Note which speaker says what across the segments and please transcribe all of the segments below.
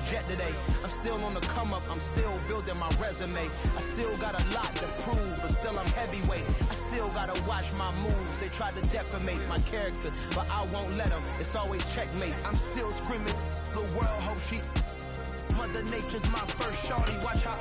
Speaker 1: jet today. I'm still on the come up, I'm still building my resume. I still got a lot to prove, but still I'm heavyweight. I still gotta watch my moves. They try to defamate my character, but I won't let them. It's always checkmate. I'm still screaming, the world hope she. Mother Nature's my first shorty. Watch how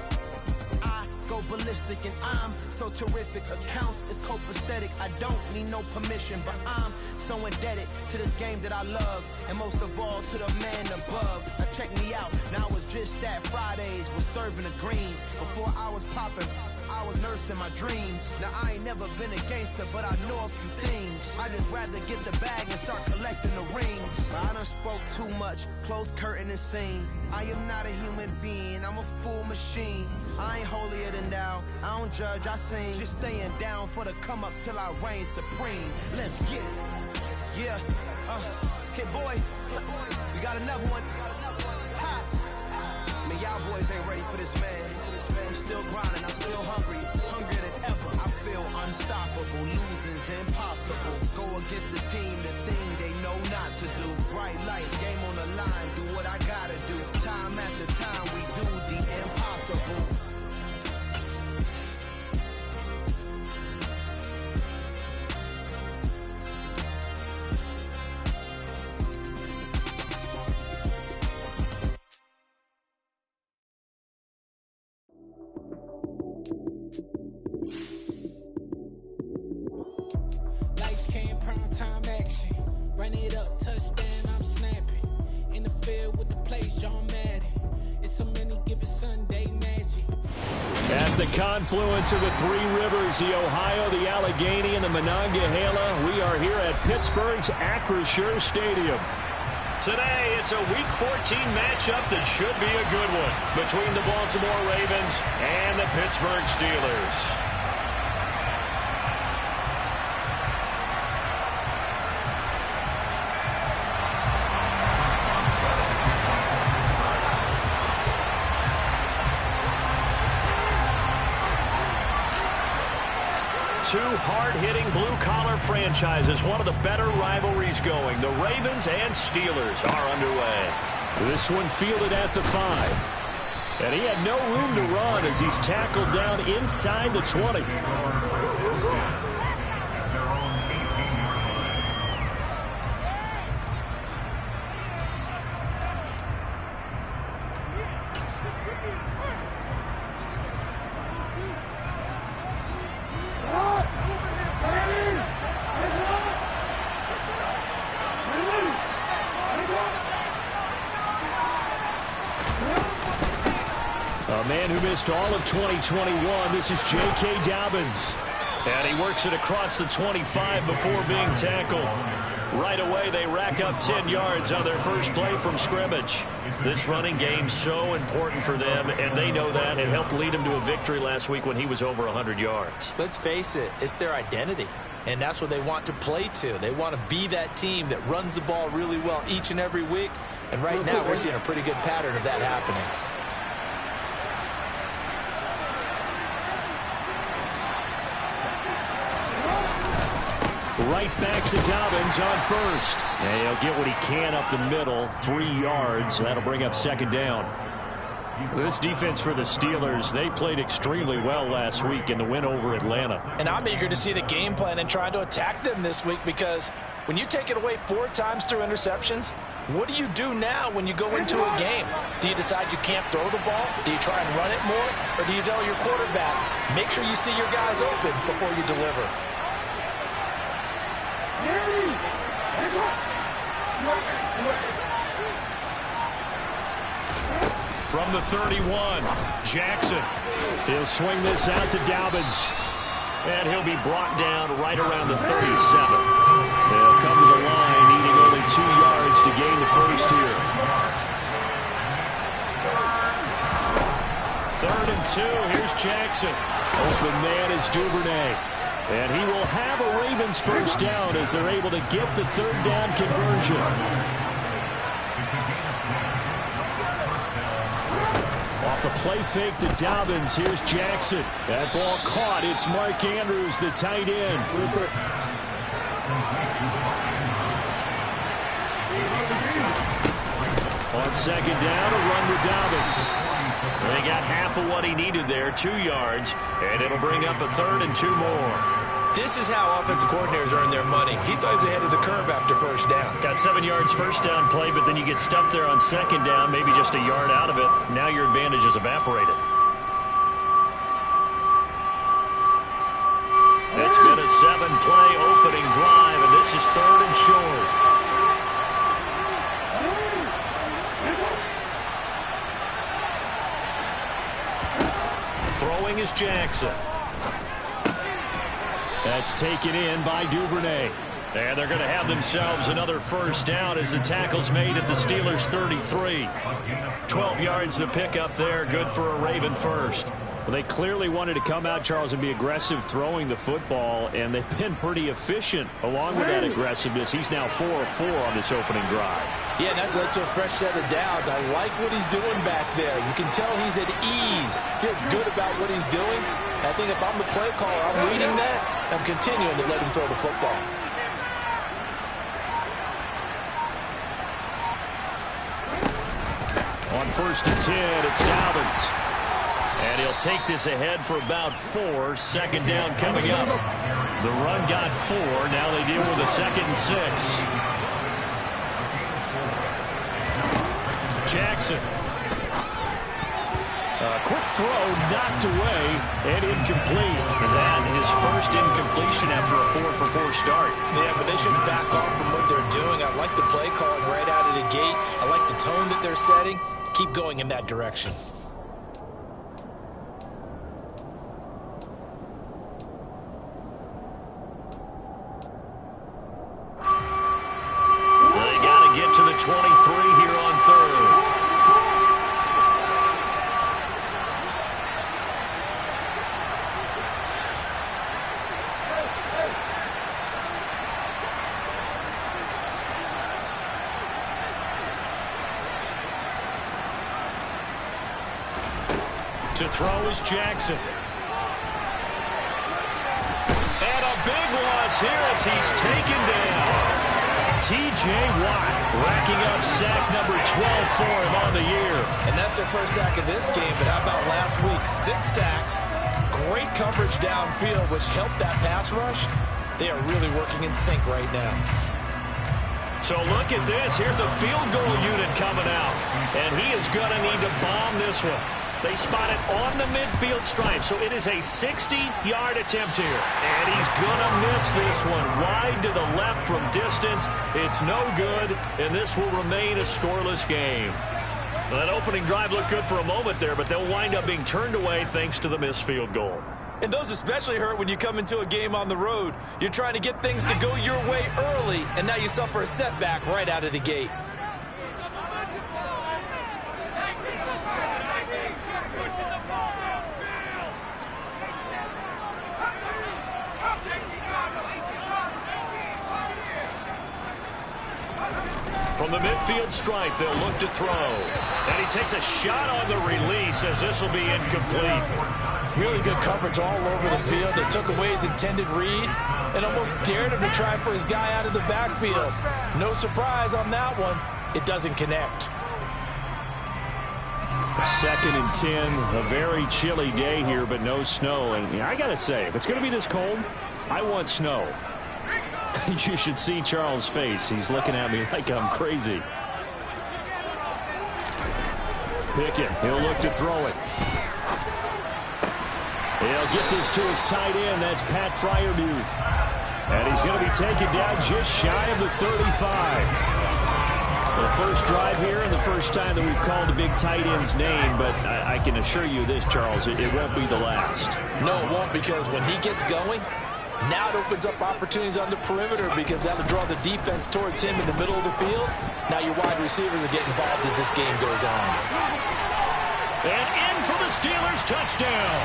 Speaker 1: I go ballistic, and I'm so terrific. Accounts is copacetic. I don't need no permission, but I'm so indebted to this game that I love, and most of all to the man above. Now check me out. Now it's just that Fridays was serving the greens. Before I was popping, I was nursing my dreams. Now I ain't never been a gangster, but I know a few things. I just rather get the bag and start collecting the rings. But I done spoke too much, close curtain and scene. I am not a human being, I'm a full machine. I ain't holier than thou, I don't judge, I sing. Just staying down for the come up till I reign supreme. Let's get it. Yeah, hit boy, we got another one. Ha. I mean, y'all boys ain't ready for this, man. I'm still grinding, I'm still hungry, hungrier than ever. I feel unstoppable, losing's impossible. Go against the team, the thing they know not to do. Bright light, game on the line, do what I gotta do. Time after time, we do the impossible.
Speaker 2: Confluence of the three rivers, the Ohio, the Allegheny, and the Monongahela. We are here at Pittsburgh's Acrisure Stadium. Today, it's a Week 14 matchup that should be a good one between the Baltimore Ravens and the Pittsburgh Steelers. Two hard-hitting blue-collar franchises, one of the better rivalries going. The Ravens and Steelers are underway. This one fielded at the 5. And he had no room to run as he's tackled down inside the 20. A man who missed all of 2021, this is J.K. Dobbins. And he works it across the 25 before being tackled. Right away, they rack up 10 yards on their first play from scrimmage. This running game's so important for them, and they know that. It helped lead them to a victory last week when he was over 100 yards.
Speaker 3: Let's face it, it's their identity, and that's what they want to play to. They want to be that team that runs the ball really well each and every week, and right now we're seeing a pretty good pattern of that happening.
Speaker 2: Right back to Dobbins on first. And he'll get what he can up the middle, 3 yards. That'll bring up second down. This defense for the Steelers, they played extremely well last week in the win over Atlanta.
Speaker 4: And I'm eager to see the game plan and trying to attack them this week, because when you take it away 4 times through interceptions, what do you do now when you go into a game? Do you decide you can't throw the ball? Do you try and run it more? Or do you tell your quarterback, make sure you see your guys open before you deliver?
Speaker 2: From the 31, Jackson. He'll swing this out to Dobbins. And he'll be brought down right around the 37. They'll come to the line, needing only 2 yards to gain the first here. 3rd and 2, here's Jackson. Open man is Duvernay. And he will have a Ravens first down as they're able to get the 3rd down conversion. Off the play fake to Dobbins, here's Jackson. That ball caught. It's Mark Andrews, the tight end. On second down, a run with Dobbins. They got half of what he needed there, 2 yards, and it'll bring up a 3rd and 2 more.
Speaker 3: This is how offensive coordinators earn their money. He thought he was ahead of the curve after first down.
Speaker 2: Got 7 yards first down play, but then you get stuffed there on second down, maybe just a yard out of it. Now your advantage is evaporated. It's been a 7-play opening drive, and this is 3rd and short. Throwing is Jackson. That's taken in by Duvernay. And they're going to have themselves another first down as the tackle's made at the Steelers' 33. 12 yards to pick up there. Good for a Raven first.
Speaker 5: Well, they clearly wanted to come out, Charles, and be aggressive throwing the football, and they've been pretty efficient along with that aggressiveness. He's now 4 of 4 on this opening drive.
Speaker 4: Yeah, and that's led to a fresh set of downs. I like what he's doing back there. You can tell he's at ease. Feels good about what he's doing. I think if I'm the play caller, I'm reading that. I'm continuing to let him throw the football.
Speaker 2: On 1st and 10, it's Dobbins. And he'll take this ahead for about 4. Second down coming up. The run got 4. Now they deal with a 2nd and 6. Jackson. A quick throw knocked away and incomplete. That his first incompletion after a 4-for-4 start.
Speaker 3: Yeah, but they shouldn't back off from what they're doing. I like the play calling right out of the gate. I like the tone that they're setting. Keep going in that direction.
Speaker 2: They got to get to the 23 here on 3rd. To throw is Jackson. And a big loss here as he's taken down. T.J. Watt racking up sack number 12 for him on the year.
Speaker 3: And that's their first sack of this game, but how about last week? 6 sacks, great coverage downfield, which helped that pass rush. They are really working in sync right now.
Speaker 2: So look at this. Here's the field goal unit coming out. And he is going to need to bomb this one. They spot it on the midfield stripe, so it is a 60-yard attempt here. And he's going to miss this one wide to the left from distance. It's no good, and this will remain a scoreless game. Well, that opening drive looked good for a moment there, but they'll wind up being turned away thanks to the missed field goal.
Speaker 3: And those especially hurt when you come into a game on the road. You're trying to get things to go your way early, and now you suffer a setback right out of the gate.
Speaker 2: From the midfield stripe, they'll look to throw. And he takes a shot on the release as this will be incomplete.
Speaker 4: Really good coverage all over the field. They took away his intended read and almost dared him to try for his guy out of the backfield. No surprise on that one. It doesn't connect.
Speaker 5: 2nd and 10, a very chilly day here, but no snow. And I got to say, if it's going to be this cold, I want snow. You should see Charles' face. He's looking at me like I'm crazy.
Speaker 2: Pickett, he'll look to throw it. He'll get this to his tight end. That's Pat Fryermuth. And he's going to be taken down just shy of the 35. The first drive here and the first time that we've called a big tight end's name, but I can assure you this, Charles, it won't be the last.
Speaker 4: No, it won't, because when he gets going, now it opens up opportunities on the perimeter because that'll draw the defense towards him in the middle of the field. Now your wide receivers are getting involved as this game goes on.
Speaker 2: And in for the Steelers touchdown.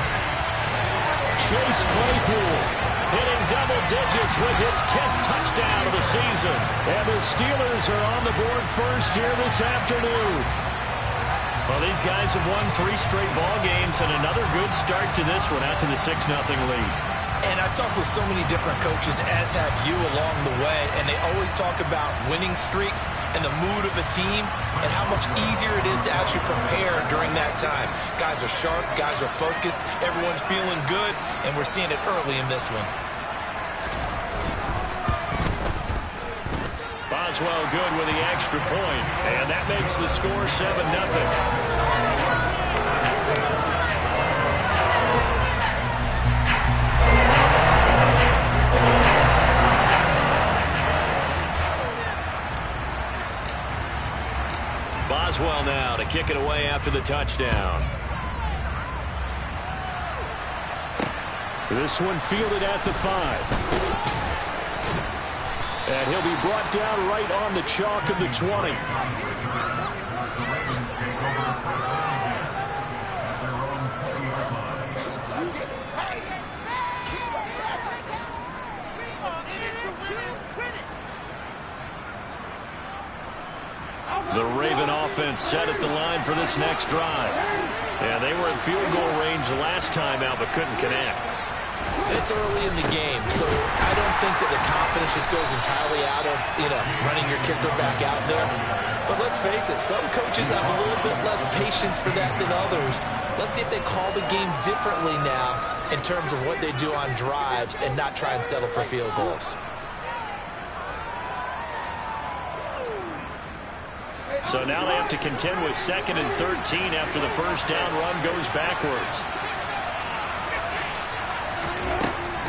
Speaker 2: Chase Claypool hitting double digits with his 10th touchdown of the season. And the Steelers are on the board first here this afternoon. Well, these guys have won 3 straight ball games and another good start to this one out to the 6-0 lead.
Speaker 3: And I've talked with so many different coaches, as have you along the way, and they always talk about winning streaks and the mood of a team and how much easier it is to actually prepare during that time. Guys are sharp, guys are focused, everyone's feeling good, and we're seeing it early in this one.
Speaker 2: Boswell good with the extra point, and that makes the score 7-0. Boswell now to kick it away after the touchdown. This one fielded at the 5. And he'll be brought down right on the chalk of the 20. The Raven offense set at the line for this next drive. And they were in field goal range last time out, but couldn't connect.
Speaker 3: It's early in the game, so I don't think that the confidence just goes entirely out of, running your kicker back out there. But let's face it, some coaches have a little bit less patience for that than others. Let's see if they call the game differently now in terms of what they do on drives and not try and settle for field goals.
Speaker 2: So now they have to contend with 2nd and 13 after the first down run goes backwards.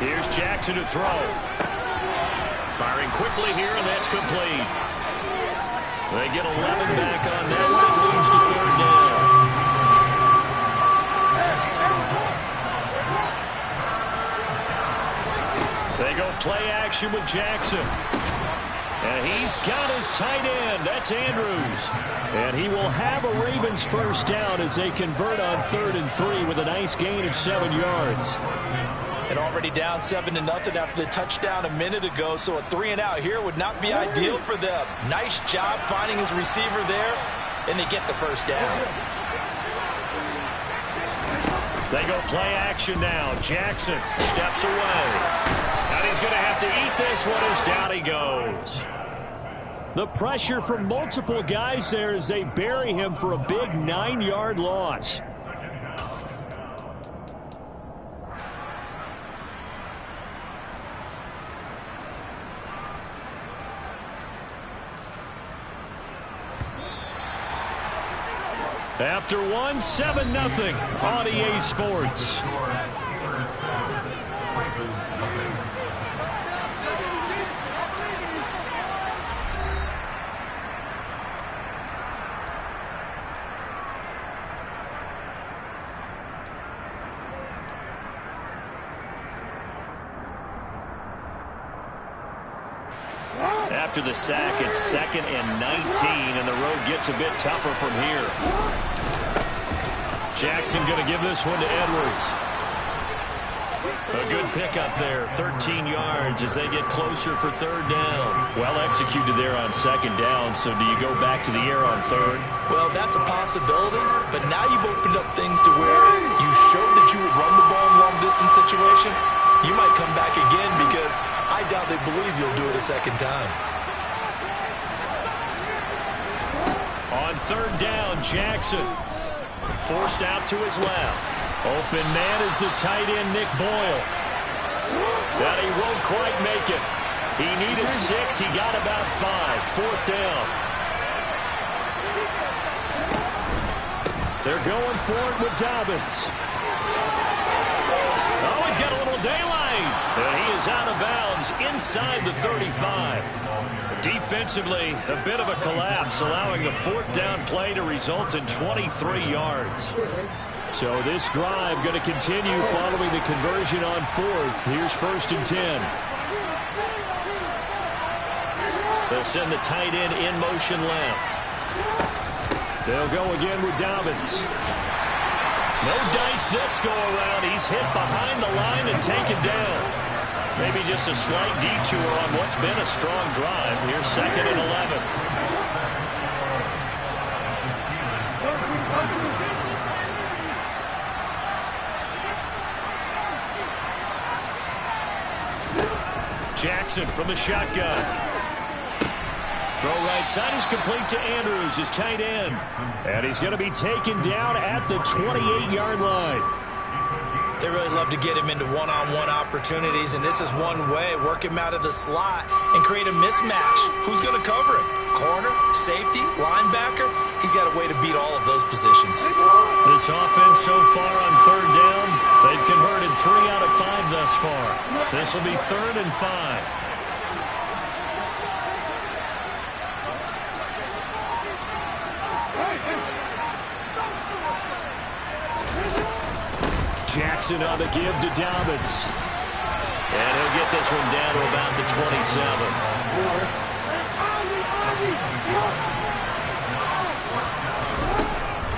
Speaker 2: Here's Jackson to throw. Firing quickly here, and that's complete. They get 11 back on that one. It leads to 3rd down. They go play action with Jackson. And he's got his tight end. That's Andrews. And he will have a Ravens first down as they convert on 3rd and 3 with a nice gain of 7 yards.
Speaker 4: And already down 7-0 after the touchdown a minute ago, so a 3-and-out here would not be ideal for them. Nice job finding his receiver there, and they get the first down.
Speaker 2: They go play action now. Jackson steps away. And he's going to have to eat this one as down he goes.
Speaker 5: The pressure from multiple guys there as they bury him for a big 9-yard loss. After 7-0 on EA Sports. After the sack, it's 2nd and 19, and the road gets a bit tougher from here. Jackson going to give this one to Edwards. A good pickup there, 13 yards as they get closer for 3rd down. Well executed there on 2nd down, so do you go back to the air on 3rd?
Speaker 3: Well, that's a possibility, but now you've opened up things to where you showed that you would run the ball in a long-distance situation. You might come back again because I doubt they believe you'll do it a second time.
Speaker 2: On 3rd down, Jackson forced out to his left. Open man is the tight end, Nick Boyle. But he won't quite make it. He needed 6. He got about 5. 4th down. They're going for it with Dobbins. Oh, he's got a little daylight. And he is out of bounds inside the 35. Defensively, a bit of a collapse, allowing the 4th down play to result in 23 yards.
Speaker 5: So this drive going to continue following the conversion on 4th. Here's 1st and 10.
Speaker 2: They'll send the tight end in motion left.
Speaker 5: They'll go again with Dobbins.
Speaker 2: No dice this go around. He's hit behind the line and taken down. Maybe just a slight detour on what's been a strong drive. Here's 2nd and 11. Jackson from the shotgun. Throw right side is complete to Andrews, his tight end. And he's going to be taken down at the 28-yard line.
Speaker 4: They really love to get him into one-on-one opportunities, and this is one way. Work him out of the slot and create a mismatch. Who's going to cover him? Corner, safety, linebacker? He's got a way to beat all of those positions.
Speaker 2: This offense so far on third down, they've converted 3 out of 5 thus far. This will be 3rd and 5. Jackson on the give to Dobbins. And he'll get this one down to about the 27.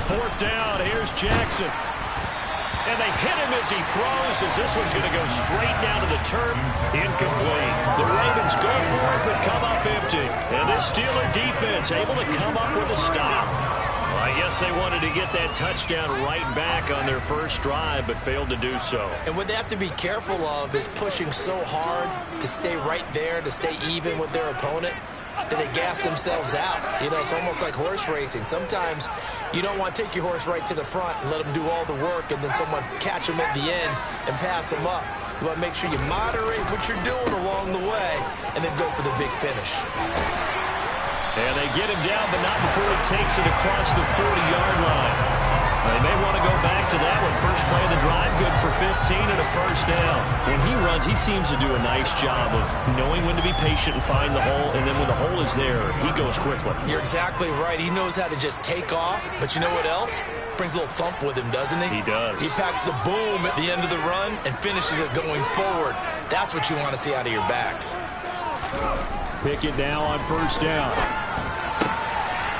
Speaker 2: 4th down, here's Jackson. And they hit him as he throws, as this one's going to go straight down to the turf. Incomplete. The Ravens go for it, but come up empty. And this Steeler defense able to come up with a stop. I guess they wanted to get that touchdown right back on their first drive, but failed to do so.
Speaker 4: And what they have to be careful of is pushing so hard to stay right there, to stay even with their opponent, that they gas themselves out. You know, it's almost like horse racing. Sometimes you don't want to take your horse right to the front and let them do all the work, and then someone catch them at the end and pass them up. You want to make sure you moderate what you're doing along the way and then go for the big finish.
Speaker 2: And they get him down, but not before he takes it across the 40-yard line. They may want to go back to that one. First play of the drive, good for 15 and a first down. When he runs, he seems to do a nice job of knowing when to be patient and find the hole, and then when the hole is there, he goes quickly.
Speaker 4: You're exactly right. He knows how to just take off, but you know what else? Brings a little thump with him, doesn't he?
Speaker 2: He does.
Speaker 4: He packs the boom at the end of the run and finishes it going forward. That's what you want to see out of your backs.
Speaker 2: Pick it now on first down.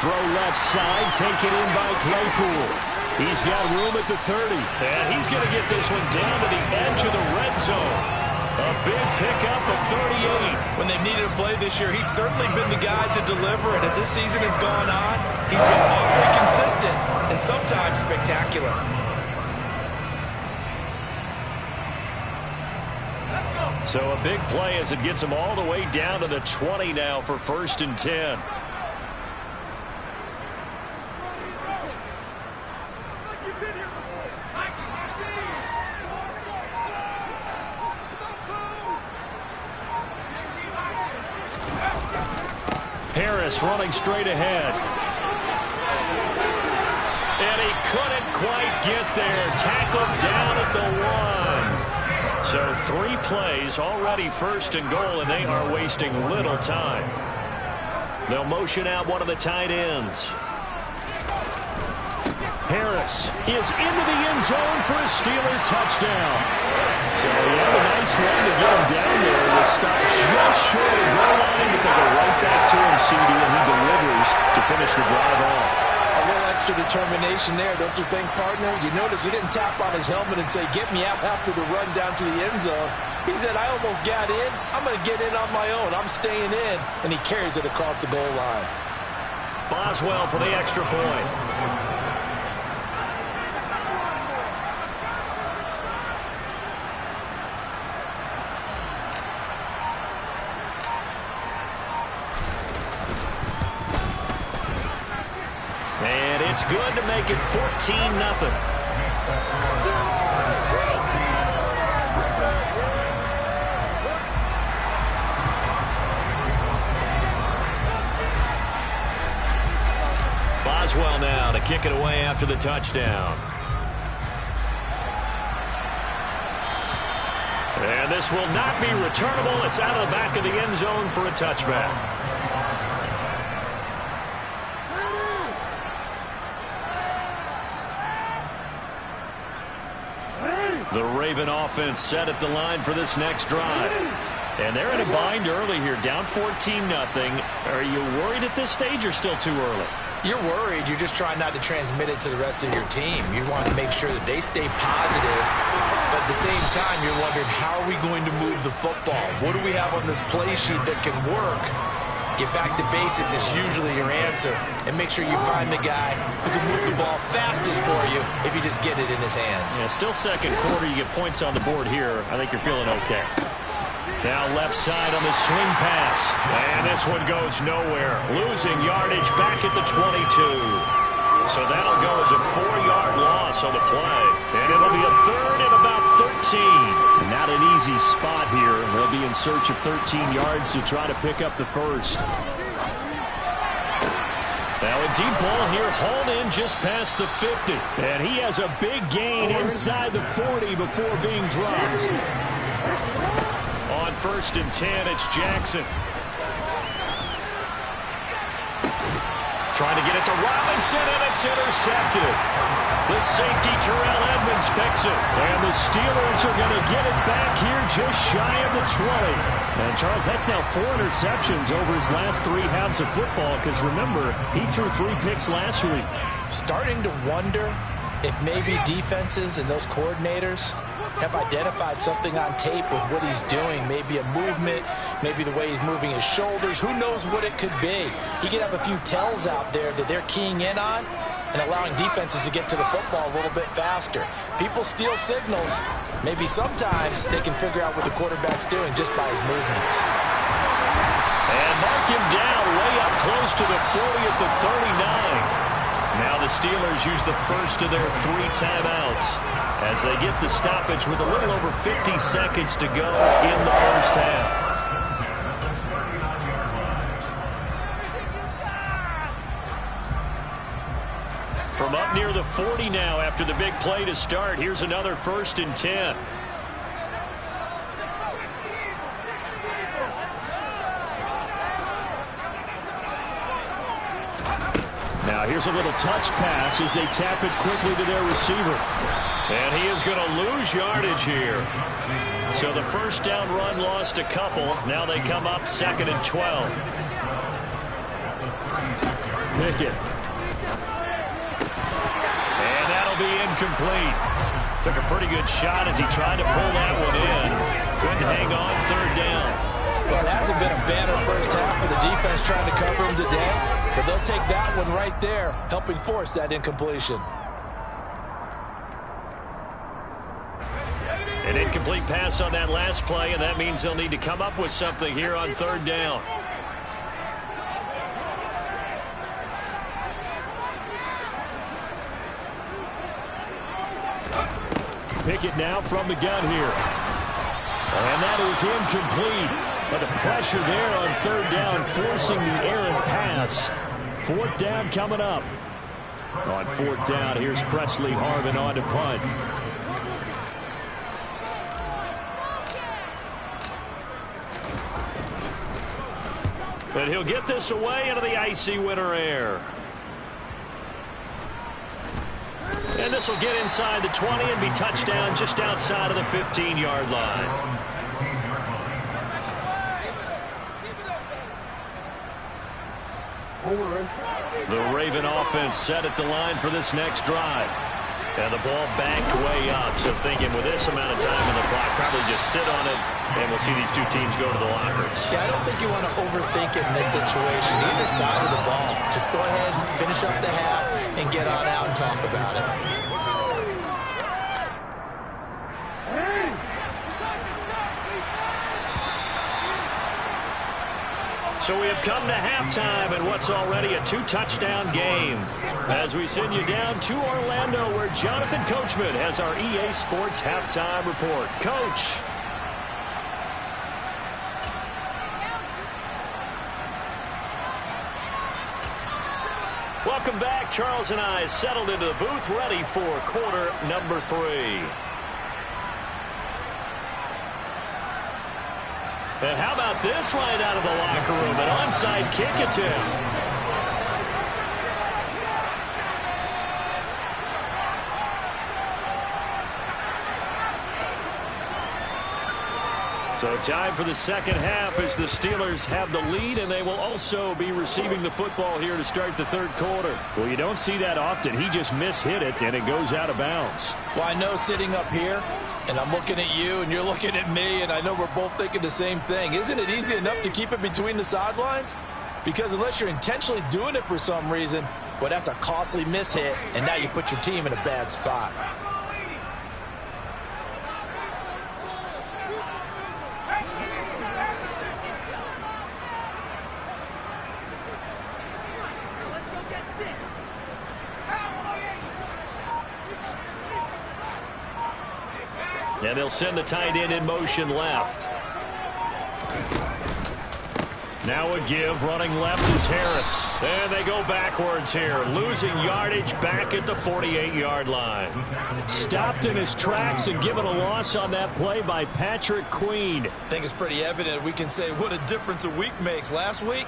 Speaker 2: Throw left side, taken in by Claypool. He's got room at the 30, and he's going to get this one down to the edge of the red zone. A big pickup of 38.
Speaker 4: When they've needed a play this year, he's certainly been the guy to deliver it. As this season has gone on, he's been awfully consistent and sometimes spectacular.
Speaker 2: So a big play as it gets him all the way down to the 20 now for 1st and 10. Harris running straight ahead. And he couldn't quite get there. Tackled down at the 1. So 3 plays, already 1st and goal, and they are wasting little time. They'll motion out one of the tight ends. Harris is into the end zone for a Steeler touchdown. So he had a nice run to get him down there. The stop just short of the goal line, but they go right back to him, CD, and he delivers to finish the drive off.
Speaker 4: A little extra determination there, don't you think, partner? You notice he didn't tap on his helmet and say, get me out after the run down to the end zone. He said, I almost got in. I'm going to get in on my own. I'm staying in. And he carries it across the goal line.
Speaker 2: Boswell for the extra point. And it's good to make it 14-0. Boswell now to kick it away after the touchdown. And this will not be returnable. It's out of the back of the end zone for a touchback. The Raven offense set at the line for this next drive. And they're in a bind early here, down 14-0. Are you worried at this stage or still too early?
Speaker 4: You're worried. You're just trying not to transmit it to the rest of your team. You want to make sure that they stay positive. But at the same time, you're wondering, how are we going to move the football? What do we have on this play sheet that can work? Get back to basics is usually your answer. And make sure you find the guy who can move the ball fastest for you if you just get it in his hands.
Speaker 2: Yeah, still second quarter. You get points on the board here. I think you're feeling okay. Now left side on the swing pass. And this one goes nowhere. Losing yardage back at the 22. So that'll go as a 4-yard loss on the play. And it'll be a third and about 13.
Speaker 5: Not an easy spot here. They'll be in search of 13 yards to try to pick up the first.
Speaker 2: Now a deep ball here, hauled in just past the 50.
Speaker 5: And he has a big gain inside the 40 before being dropped.
Speaker 2: On 1st and 10, it's Jackson. Trying to get it to Robinson, and it's intercepted. The safety, Terrell Edmonds, picks it.
Speaker 5: And the Steelers are going to get it back here just shy of the 20. And, Charles, that's now 4 interceptions over his last 3 halves of football, because, remember, he threw 3 picks last week.
Speaker 4: Starting to wonder if maybe defenses and those coordinators have identified something on tape with what he's doing. Maybe a movement, maybe the way he's moving his shoulders. Who knows what it could be? He could have a few tells out there that they're keying in on and allowing defenses to get to the football a little bit faster. People steal signals. Maybe sometimes they can figure out what the quarterback's doing just by his movements.
Speaker 2: And mark him down way up close to the 40 at the 39. Now the Steelers use the first of their 3 timeouts as they get the stoppage with a little over 50 seconds to go in the first half. From up near the 40 now after the big play to start, here's another 1st and 10.
Speaker 5: Now here's a little touch pass as they tap it quickly to their receiver.
Speaker 2: And he is going to lose yardage here. So the first down run lost a couple. Now they come up 2nd and 12.
Speaker 5: Pickett.
Speaker 2: And that'll be incomplete. Took a pretty good shot as he tried to pull that one in. Couldn't hang on 3rd down.
Speaker 4: Well, it hasn't been a banner first half for the defense trying to cover him today, but they'll take that one right there, helping force that incompletion.
Speaker 2: An incomplete pass on that last play, and that means they'll need to come up with something here on 3rd down.
Speaker 5: Pickett now from the gun here. And that is incomplete. But the pressure there on 3rd down, forcing the errant pass. 4th down coming up. On 4th down, here's Presley Harvin on to punt.
Speaker 2: But he'll get this away into the icy winter air. And this will get inside the 20 and be touchdown just outside of the 15-yard line. The Raven offense set at the line for this next drive. And the ball backed way up. So thinking with this amount of time on the clock, probably just sit on it, and we'll see these 2 teams go to the lockers.
Speaker 3: Yeah, I don't think you want to overthink it in this situation. Either side of the ball. Just go ahead, finish up the half, and get on out and talk about it.
Speaker 2: So we have come to halftime in what's already a 2-touchdown game. As we send you down to Orlando, where Jonathan Coachman has our EA Sports halftime report. Coach. Welcome back. Charles and I settled into the booth, ready for quarter number 3. And how about this right out of the locker room? An onside kick attempt. So time for the second half as the Steelers have the lead, and they will also be receiving the football here to start the 3rd quarter.
Speaker 5: Well, you don't see that often. He just mishit it, and it goes out of bounds.
Speaker 4: Well, I know sitting up here, and I'm looking at you, and you're looking at me, and I know we're both thinking the same thing. Isn't it easy enough to keep it between the sidelines? Because unless you're intentionally doing it for some reason, well, that's a costly mishit, and now you put your team in a bad spot.
Speaker 2: And they'll send the tight end in motion left. Now a give. Running left is Harris. And they go backwards here. Losing yardage back at the 48-yard line. Stopped in his tracks and given a loss on that play by Patrick Queen.
Speaker 3: I think it's pretty evident. We can say what a difference a week makes. Last week,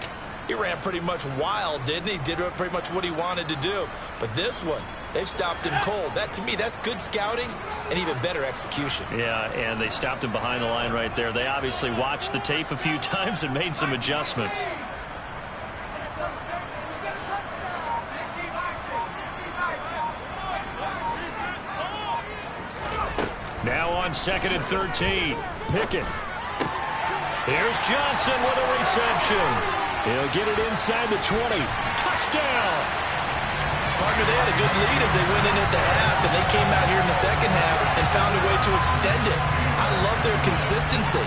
Speaker 3: he ran pretty much wild, didn't he? Did pretty much what he wanted to do. But this one, they stopped him cold. That, to me, that's good scouting and even better execution.
Speaker 2: Yeah, and they stopped him behind the line right there. They obviously watched the tape a few times and made some adjustments. Now on 2nd and 13. Pickett. Here's Johnson with a reception. He'll get it inside the 20. Touchdown!
Speaker 3: Partner, they had a good lead as they went in at the half, and they came out here in the second half and found a way to extend it. I love their consistency.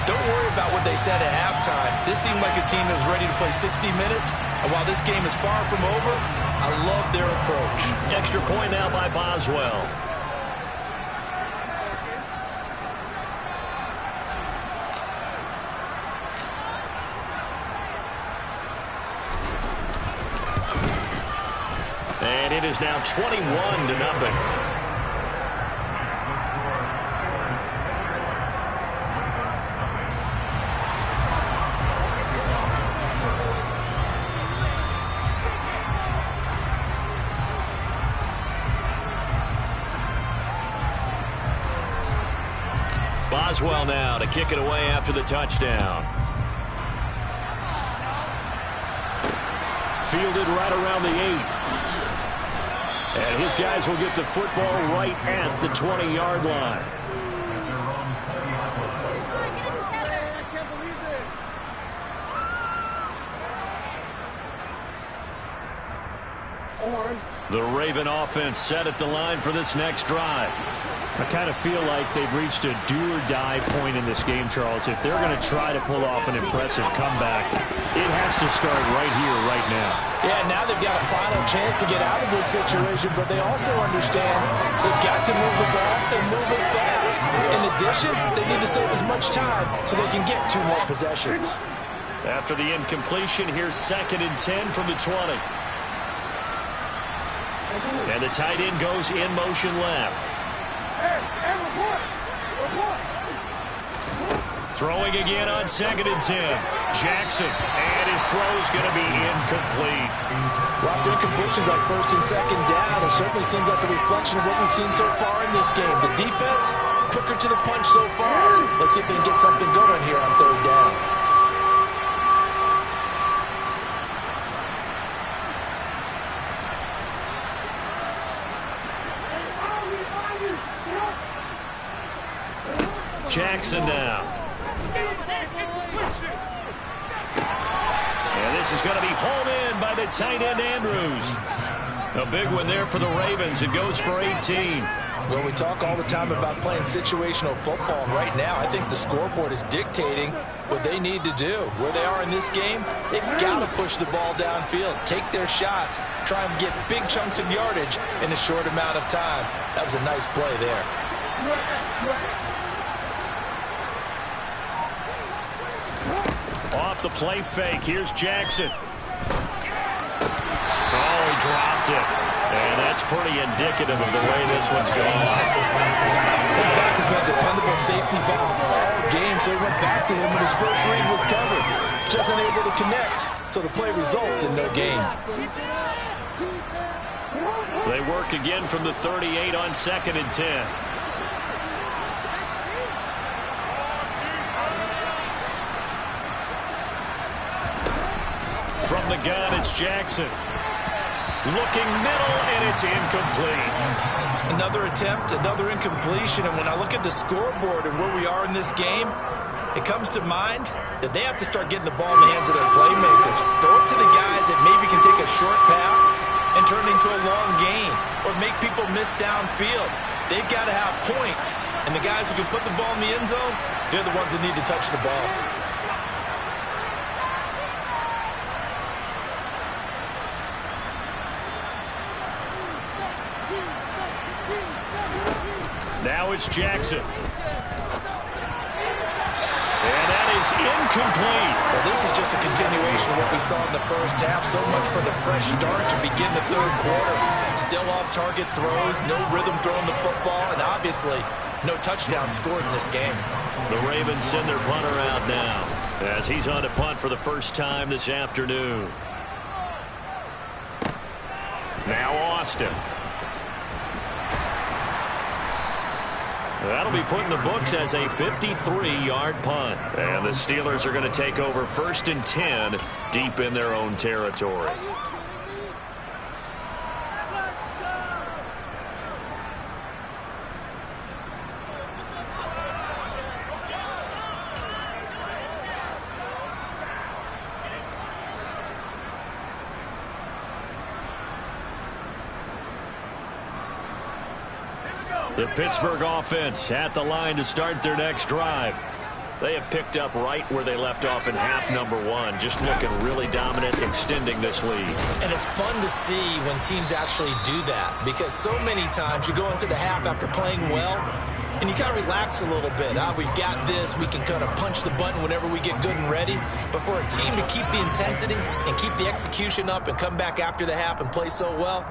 Speaker 3: Don't worry about what they said at halftime. This seemed like a team that was ready to play 60 minutes, and while this game is far from over, I love their approach.
Speaker 2: Extra point now by Boswell. And it is now 21-0. Boswell now to kick it away after the touchdown. Fielded right around the 8. And his guys will get the football right at the 20-yard line. The Raven offense set at the line for this next drive. I kind of feel like they've reached a do-or-die point in this game, Charles. If they're going to try to pull off an impressive comeback, it has to start right here, right now.
Speaker 4: Yeah, now they've got a final chance to get out of this situation, but they also understand they've got to move the ball and move it fast. In addition, they need to save as much time so they can get 2 more possessions.
Speaker 2: After the incompletion, here's 2nd and 10 from the 20. And the tight end goes in motion left. Throwing again on 2nd and 10. Jackson, and his throw's going to be incomplete.
Speaker 4: Well, after incompletions like 1st and 2nd down, it certainly seems like a reflection of what we've seen so far in this game. The defense, quicker to the punch so far. Let's see if they can get something going here on 3rd down.
Speaker 2: Jackson now. And this is going to be hauled in by the tight end Andrews. A big one there for the Ravens. It goes for 18.
Speaker 4: Well, we talk all the time about playing situational football. Right now, I think the scoreboard is dictating what they need to do. Where they are in this game, they've got to push the ball downfield, take their shots, try and get big chunks of yardage in a short amount of time. That was a nice play there.
Speaker 2: Off the play fake. Here's Jackson. Oh, he dropped it. And that's pretty indicative of the way this one's going.
Speaker 4: His back has been a dependable safety valve all game, so he went back to him when his first read was covered. Just unable to connect, so the play results in no gain.
Speaker 2: They work again from the 38 on 2nd and 10. From the gun, it's Jackson. Looking middle, and it's incomplete.
Speaker 3: Another attempt, another incompletion, and when I look at the scoreboard and where we are in this game, it comes to mind that they have to start getting the ball in the hands of their playmakers. Throw it to the guys that maybe can take a short pass and turn it into a long gain or make people miss downfield. They've got to have points, and the guys who can put the ball in the end zone, they're the ones that need to touch the ball.
Speaker 2: Now it's Jackson. And that is incomplete.
Speaker 3: Well, this is just a continuation of what we saw in the first half. So much for the fresh start to begin the third quarter. Still off-target throws, no rhythm throwing the football, and obviously no touchdown scored in this game.
Speaker 2: The Ravens send their punter out now as he's on to punt for the first time this afternoon. Now Austin. That'll be put in the books as a 53-yard punt. And the Steelers are going to take over 1st and 10 deep in their own territory. The Pittsburgh offense at the line to start their next drive. They have picked up right where they left off in half number 1. Just looking really dominant, extending this lead.
Speaker 3: And it's fun to see when teams actually do that, because so many times you go into the half after playing well, and you kind of relax a little bit. We've got this. We can kind of punch the button whenever we get good and ready. But for a team to keep the intensity and keep the execution up and come back after the half and play so well,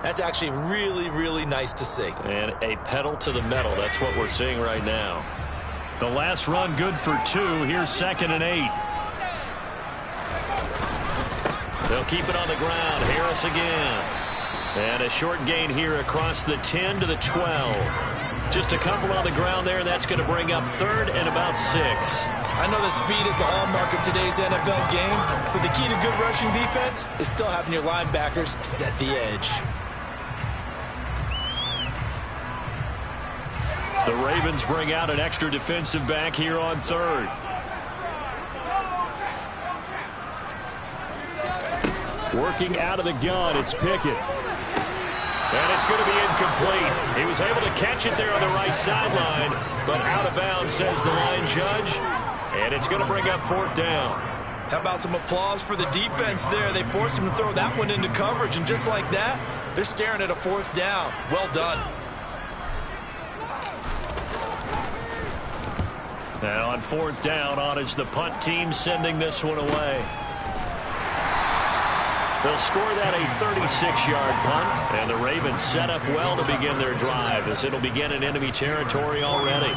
Speaker 3: that's actually really, really nice to see.
Speaker 2: And a pedal to the metal. That's what we're seeing right now. The last run good for 2. Here's 2nd and 8. They'll keep it on the ground. Harris again. And a short gain here across the 10 to the 12. Just a couple on the ground there. That's going to bring up 3rd and about 6.
Speaker 3: I know that speed is the hallmark of today's NFL game, but the key to good rushing defense is still having your linebackers set the edge.
Speaker 2: The Ravens bring out an extra defensive back here on 3rd. Working out of the gun, it's Pickett. And it's going to be incomplete. He was able to catch it there on the right sideline, but out of bounds, says the line judge. And it's going to bring up 4th down.
Speaker 3: How about some applause for the defense there? They forced him to throw that one into coverage, and just like that, they're staring at a 4th down. Well done.
Speaker 2: Now on 4th down, on is the punt team sending this one away. They'll score that a 36-yard punt, and the Ravens set up well to begin their drive as it'll begin in enemy territory already.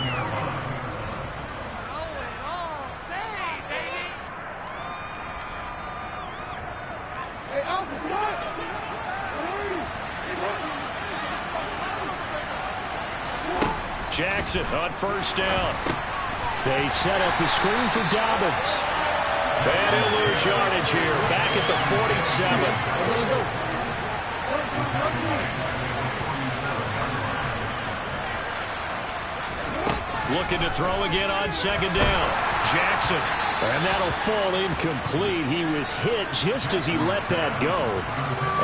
Speaker 2: Jackson on 1st down. They set up the screen for Dobbins. And he'll lose yardage here. Back at the 47. Looking to throw again on 2nd down. Jackson. And that'll fall incomplete. He was hit just as he let that go.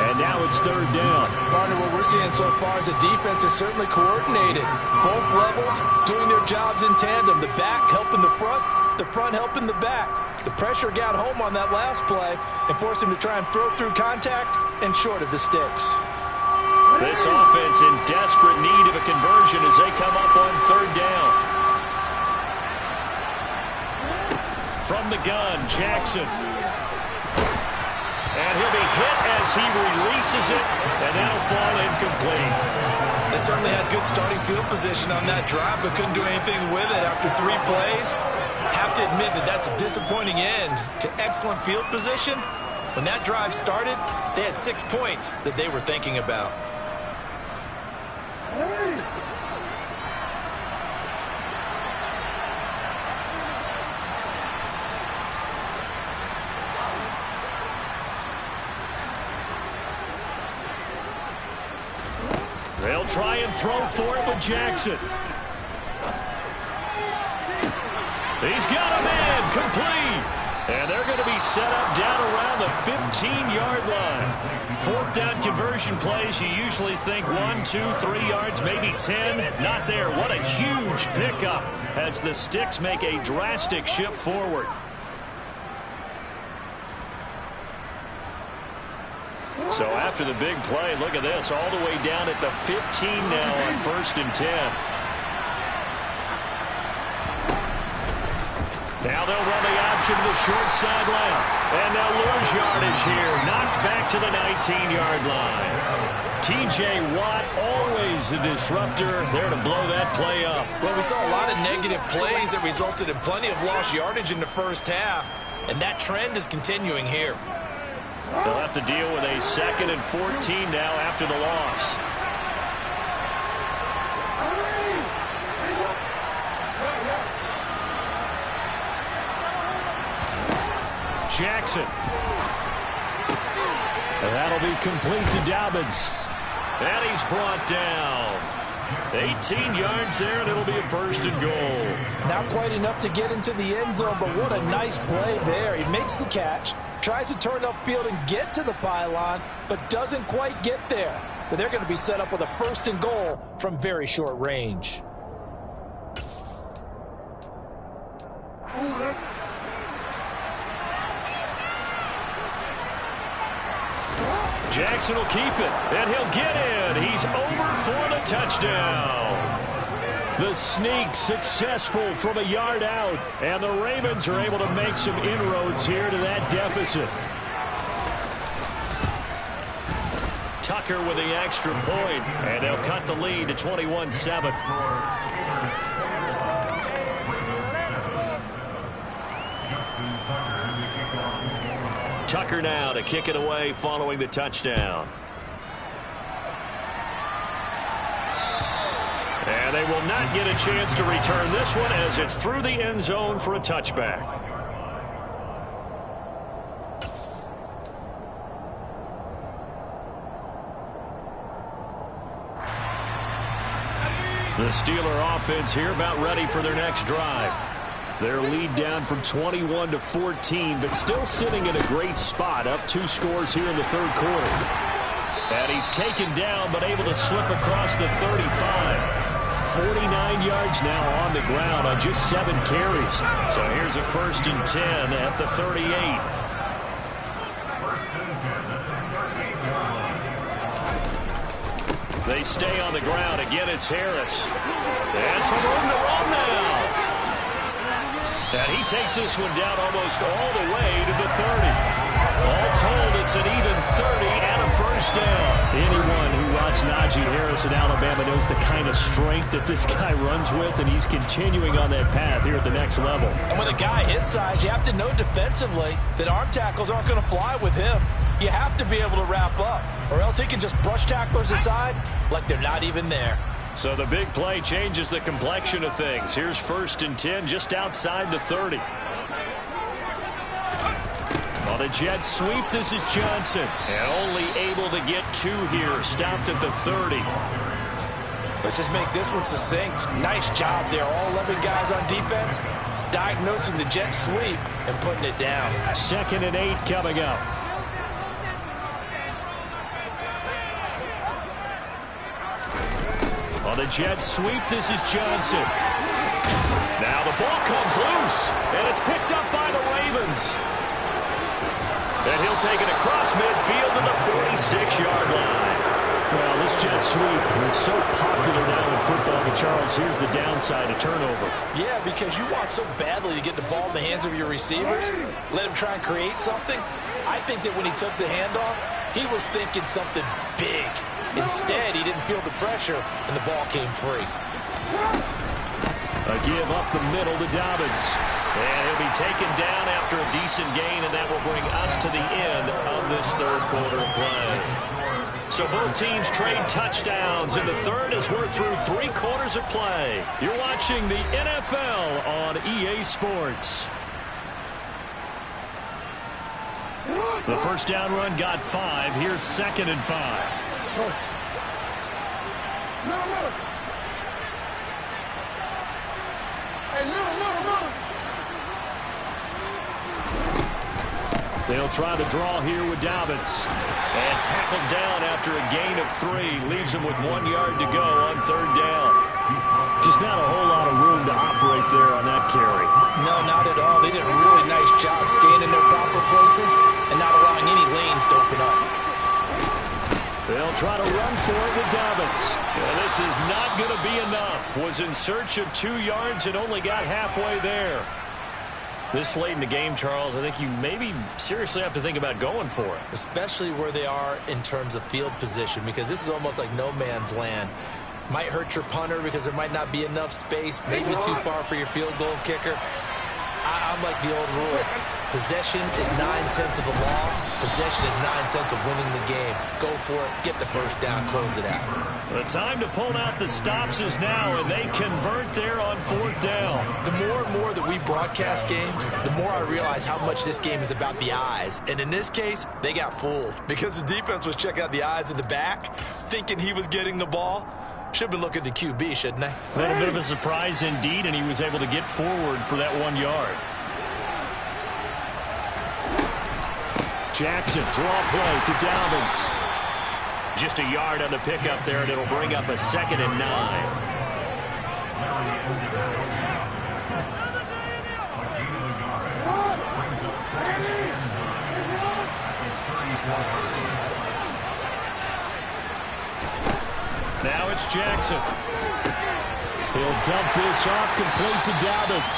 Speaker 2: And now it's 3rd down.
Speaker 4: Partner, what we're seeing so far is the defense is certainly coordinated. Both levels doing their jobs in tandem. The back helping the front helping the back. The pressure got home on that last play and forced him to try and throw through contact and short of the sticks.
Speaker 2: This offense in desperate need of a conversion as they come up on 3rd down. From the gun, Jackson. And he'll be hit as he releases it, and that'll fall incomplete.
Speaker 3: They certainly had good starting field position on that drive, but couldn't do anything with it after 3 plays. Have to admit that that's a disappointing end to excellent field position. When that drive started, they had 6 points that they were thinking about.
Speaker 2: They'll try and throw for it with Jackson. He's got a man complete. And they're going to be set up down around the 15-yard line. 4th down conversion plays, you usually think 1, 2, 3 yards, maybe 10. Not there. What a huge pickup as the Sticks make a drastic shift forward. So after the big play, look at this, all the way down at the 15 now on 1st and 10. Now they'll run the option to the short side left. And they'll lose yardage here. Knocked back to the 19-yard line. T.J. Watt, always a disruptor, there to blow that play up.
Speaker 4: Well, we saw a lot of negative plays that resulted in plenty of lost yardage in the first half. And that trend is continuing here.
Speaker 2: They'll have to deal with a 2nd and 14 now after the loss. Jackson. And that'll be complete to Dobbins. And he's brought down. 18 yards there, and it'll be a 1st and goal.
Speaker 4: Not quite enough to get into the end zone, but what a nice play there. He makes the catch, tries to turn upfield and get to the pylon, but doesn't quite get there. But they're going to be set up with a 1st and goal from very short range.
Speaker 2: Jackson will keep it, and he'll get in. He's over for the touchdown. The sneak successful from a yard out, and the Ravens are able to make some inroads here to that deficit. Tucker with the extra point, and they'll cut the lead to 21-7. Tucker now to kick it away following the touchdown. And they will not get a chance to return this one as it's through the end zone for a touchback. The Steeler offense here about ready for their next drive. Their lead down from 21 to 14, but still sitting in a great spot, up 2 scores here in the 3rd quarter. And he's taken down, but able to slip across the 35. 49 yards now on the ground on just 7 carries. So here's a 1st and 10 at the 38. They stay on the ground. Again, it's Harris. And some room to run now. And he takes this one down almost all the way to the 30. All told, it's an even 30 and a 1st down. Anyone who watched Najee Harris in Alabama knows the kind of strength that this guy runs with, and he's continuing on that path here at the next level.
Speaker 4: And with a guy his size, you have to know defensively that arm tackles aren't going to fly with him. You have to be able to wrap up, or else he can just brush tacklers aside like they're not even there.
Speaker 2: So the big play changes the complexion of things. Here's 1st and 10 just outside the 30. On a jet sweep, this is Johnson. And only able to get 2 here. Stopped at the 30.
Speaker 4: Let's just make this one succinct. Nice job there. All 11 guys on defense diagnosing the jet sweep and putting it down.
Speaker 2: 2nd and 8 coming up. On the jet sweep, this is Johnson. Now the ball comes loose, and it's picked up by the Ravens. And he'll take it across midfield to the 46-yard line. Well, this jet sweep is so popular now in football, but Charles, here's the downside, a turnover.
Speaker 4: Yeah, because you want so badly to get the ball in the hands of your receivers, let him try and create something. I think that when he took the handoff, he was thinking something big. Instead, he didn't feel the pressure, and the ball came free.
Speaker 2: A give up the middle to Dobbins. And he'll be taken down after a decent gain, and that will bring us to the end of this 3rd quarter of play. So both teams trade touchdowns in the 3rd as we're through 3 quarters of play. You're watching the NFL on EA Sports. The 1st down run got 5. Here's 2nd and 5. They'll try the draw here with Dobbins. And tackled down after a gain of 3. Leaves him with 1 yard to go on 3rd down. Just not a whole lot of room to operate there on that carry.
Speaker 4: No, not at all. They did a really nice job staying in their proper places and not allowing any lanes to open up.
Speaker 2: They'll try to run for it with Dobbins. And this is not going to be enough. Was in search of 2 yards and only got halfway there. This late in the game, Charles, I think you maybe seriously have to think about going for it.
Speaker 3: Especially where they are in terms of field position, because this is almost like no man's land. Might hurt your punter because there might not be enough space, maybe too far for your field goal kicker. I'm like the old rule. Possession is 9/10 of the law. Possession is 9/10 of winning the game. Go for it. Get the first down. Close it out.
Speaker 2: The time to pull out the stops is now, and they convert there on 4th down.
Speaker 3: The more and more that we broadcast games, the more I realize how much this game is about the eyes. And in this case, they got fooled because the defense was checking out the eyes of the back, thinking he was getting the ball. Should have been looking at the QB, shouldn't they?
Speaker 2: A little bit of a surprise indeed, and he was able to get forward for that 1 yard. Jackson, draw play to Dobbins. Just a yard on the pickup there, and it'll bring up a 2nd and 9. Now it's Jackson. He'll dump this off complete to Dobbins.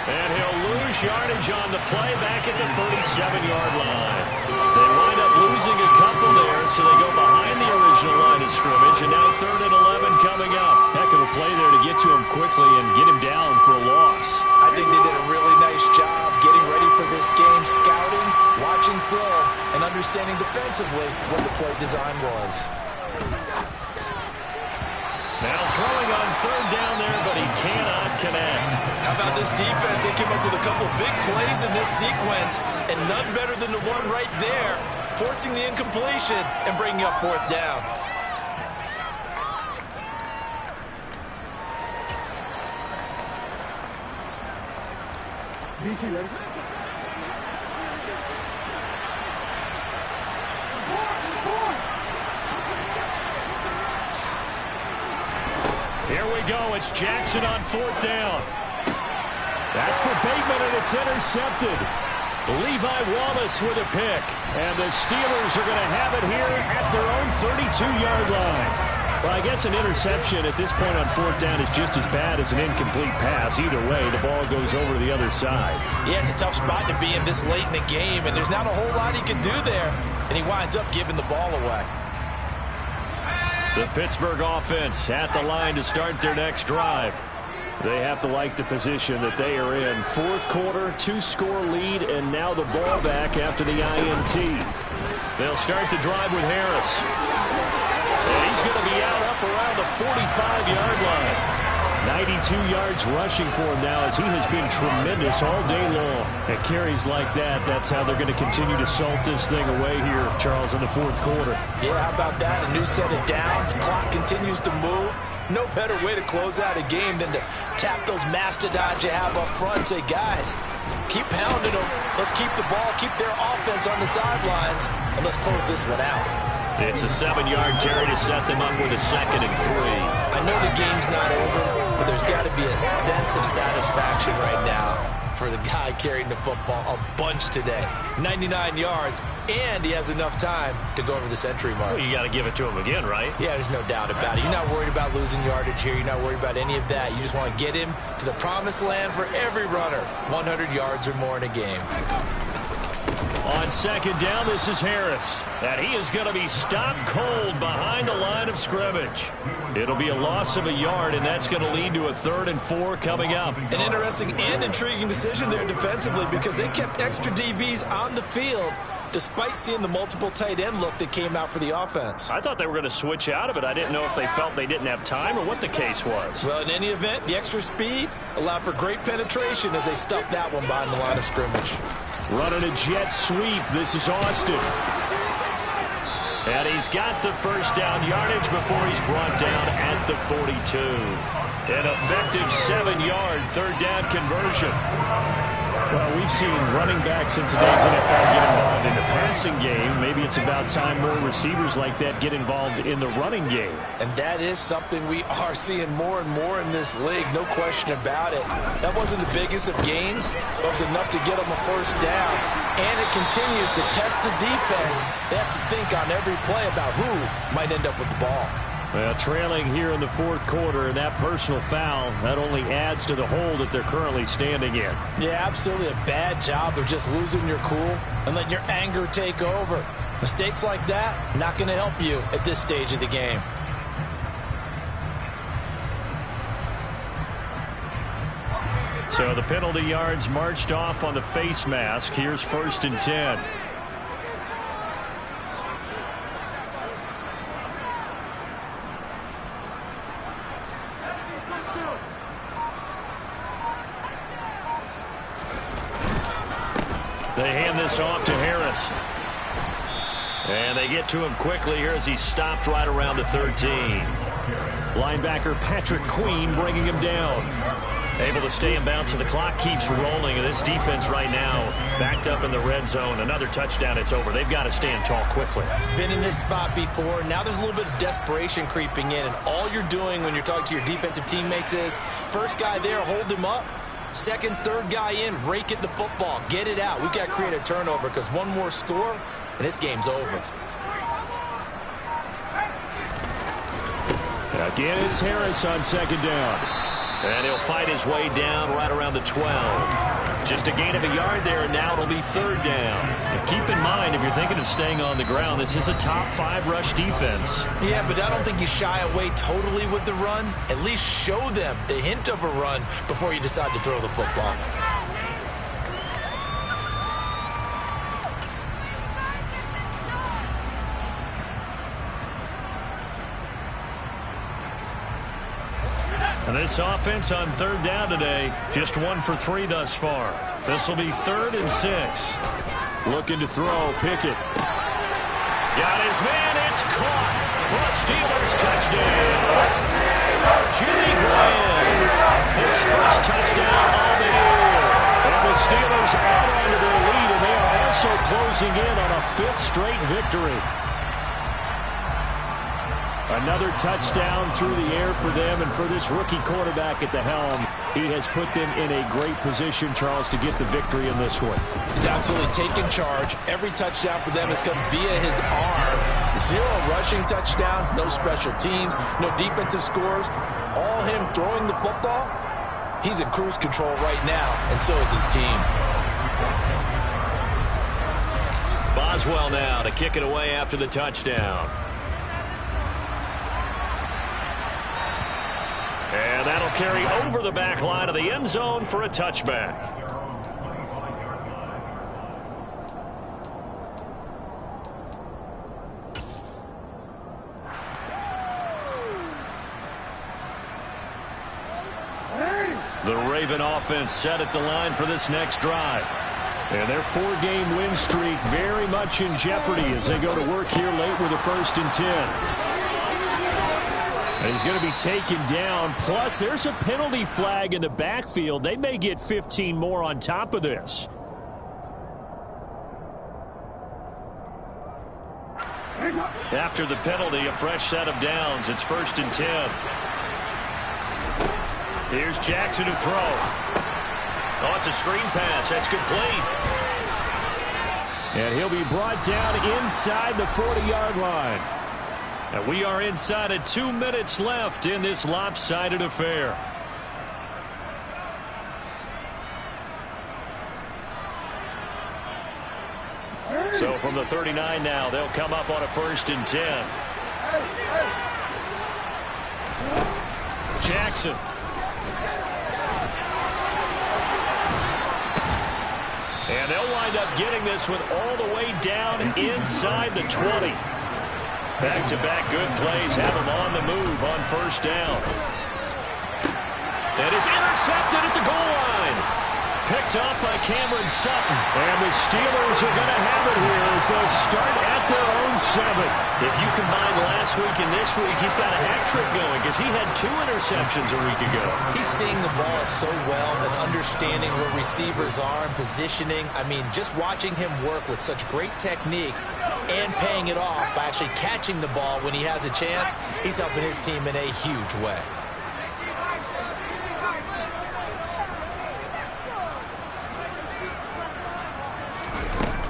Speaker 2: And he'll lose yardage on the play back at the 37-yard line. They wind up losing a couple there, so they go behind the original line of scrimmage, and now 3rd and 11 coming up. Heck of a play there to get to him quickly and get him down for a loss.
Speaker 4: I think they did a really nice job getting ready for this game, scouting, watching film, and understanding defensively what the play design was.
Speaker 2: Now throwing on 3rd down there, but he cannot connect.
Speaker 3: How about this defense? They came up with a couple big plays in this sequence, and none better than the one right there, forcing the incompletion and bringing up 4th down.
Speaker 2: Here we go. It's Jackson on 4th down. That's for Bateman, and it's intercepted. Levi Wallace with a pick. And the Steelers are going to have it here at their own 32-yard line. Well, I guess an interception at this point on 4th down is just as bad as an incomplete pass. Either way, the ball goes over to the other side.
Speaker 4: Yeah, it's a tough spot to be in this late in the game, and there's not a whole lot he can do there. And he winds up giving the ball away.
Speaker 2: The Pittsburgh offense at the line to start their next drive. They have to like the position that they are in. 4th quarter, 2-score lead, and now the ball back after the INT. They'll start the drive with Harris. And he's going to be out up around the 45-yard line. 92 yards rushing for him now as he has been tremendous all day long. At carries like that, that's how they're going to continue to salt this thing away here, Charles, in the 4th quarter.
Speaker 4: Yeah, how about that? A new set of downs. Clock continues to move. No better way to close out a game than to tap those mastodons you have up front. Say, guys, keep pounding them. Let's keep the ball, keep their offense on the sidelines, and let's close this one out.
Speaker 2: It's a 7-yard carry to set them up with a 2nd and 3.
Speaker 3: I know the game's not over, but there's got to be a sense of satisfaction right now for the guy carrying the football a bunch today. 99 yards, and he has enough time to go over the century mark.
Speaker 2: Well, you got to give it to him again, right?
Speaker 3: Yeah, there's no doubt about it. You're not worried about losing yardage here. You're not worried about any of that. You just want to get him to the promised land for every runner. 100 yards or more in a game.
Speaker 2: On 2nd down, this is Harris. And he is going to be stopped cold behind the line of scrimmage. It'll be a loss of a yard, and that's going to lead to a 3rd and 4 coming up.
Speaker 3: An interesting and intriguing decision there defensively because they kept extra DBs on the field despite seeing the multiple tight end look that came out for the offense.
Speaker 2: I thought they were going to switch out of it. I didn't know if they felt they didn't have time or what the case was.
Speaker 3: Well, in any event, the extra speed allowed for great penetration as they stuffed that one behind the line of scrimmage.
Speaker 2: Running a jet sweep. This is Austin. And he's got the first down yardage before he's brought down at the 42. An effective 7-yard 3rd down conversion.
Speaker 5: Well, we've seen running backs in today's NFL get involved in the passing game. Maybe it's about time more receivers like that get involved in the running game.
Speaker 4: And that is something we are seeing more and more in this league, no question about it. That wasn't the biggest of gains, but it was enough to get them a first down. And it continues to test the defense. They have to think on every play about who might end up with the ball.
Speaker 5: Well, trailing here in the fourth quarter, and that personal foul, that only adds to the hole that they're currently standing in.
Speaker 4: Yeah, absolutely a bad job of just losing your cool and letting your anger take over. Mistakes like that, not going to help you at this stage of the game.
Speaker 5: So the penalty yards marched off on the face mask. Here's 1st and 10. They hand this off to Harris. And they get to him quickly here as he's stopped right around the 13. Linebacker Patrick Queen bringing him down. Able to stay in bounds, so the clock keeps rolling. And this defense right now backed up in the red zone. Another touchdown, it's over. They've got to stand tall quickly.
Speaker 3: Been in this spot before. Now there's a little bit of desperation creeping in. And all you're doing when you're talking to your defensive teammates is, first guy there, hold him up. Second, third guy in, rake at the football. Get it out. We've got to create a turnover because one more score, and this game's over.
Speaker 5: Again, it's Harris on 2nd down. And he'll fight his way down right around the 12. Just a gain of a yard there, and now it'll be 3rd down. And keep in mind, if you're thinking of staying on the ground, this is a top 5 rush defense.
Speaker 3: Yeah, but I don't think you shy away totally with the run. At least show them the hint of a run before you decide to throw the football.
Speaker 5: And this offense on 3rd down today, just 1 for 3 thus far. This will be 3rd and 6. Looking to throw, Pickett. Got his man, it's caught for a Steelers touchdown. Jimmy Graham, his first touchdown on the year. And the Steelers add on to their lead, and they are also closing in on a 5th straight victory. Another touchdown through the air for them, and for this rookie quarterback at the helm, he has put them in a great position, Charles, to get the victory in this one.
Speaker 4: He's absolutely taken charge. Every touchdown for them has come via his arm. 0 rushing touchdowns, no special teams, no defensive scores. All him throwing the football. He's in cruise control right now, and so is his team.
Speaker 5: Boswell now to kick it away after the touchdown. And that'll carry over the back line of the end zone for a touchback. The Raven offense set at the line for this next drive. And their 4-game win streak very much in jeopardy as they go to work here late with a 1st and 10. He's going to be taken down. Plus, there's a penalty flag in the backfield. They may get 15 more on top of this. After the penalty, a fresh set of downs. It's 1st and 10. Here's Jackson to throw. Oh, it's a screen pass. That's complete. And he'll be brought down inside the 40-yard line. And we are inside of 2 minutes left in this lopsided affair. So from the 39 now, they'll come up on a 1st and 10. Jackson. And they'll wind up getting this one all the way down inside the 20. Back-to-back good plays have him on the move on 1st down. And is intercepted at the goal line.
Speaker 2: picked off by Cameron Sutton. And the Steelers are going to have it here as they'll start at their own 7. If you combine last week and this week, he's got a hat trick going because he had 2 interceptions a week ago.
Speaker 3: He's seeing the ball so well and understanding where receivers are and positioning. I mean, just watching him work with such great technique and paying it off by actually catching the ball when he has a chance, he's helping his team in a huge way.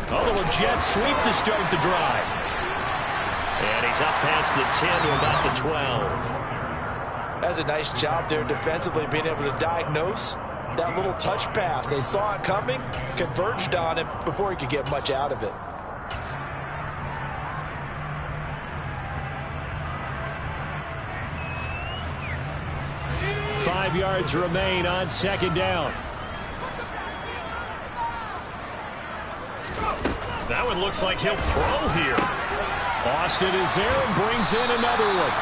Speaker 2: A little jet sweep to start the drive. And he's up past the 10 to about the 12.
Speaker 4: That's a nice job there defensively, being able to diagnose that little touch pass. They saw it coming, converged on it before he could get much out of it.
Speaker 2: Five yards remain on second down. That one looks like he'll throw here. Austin is there and brings in another one.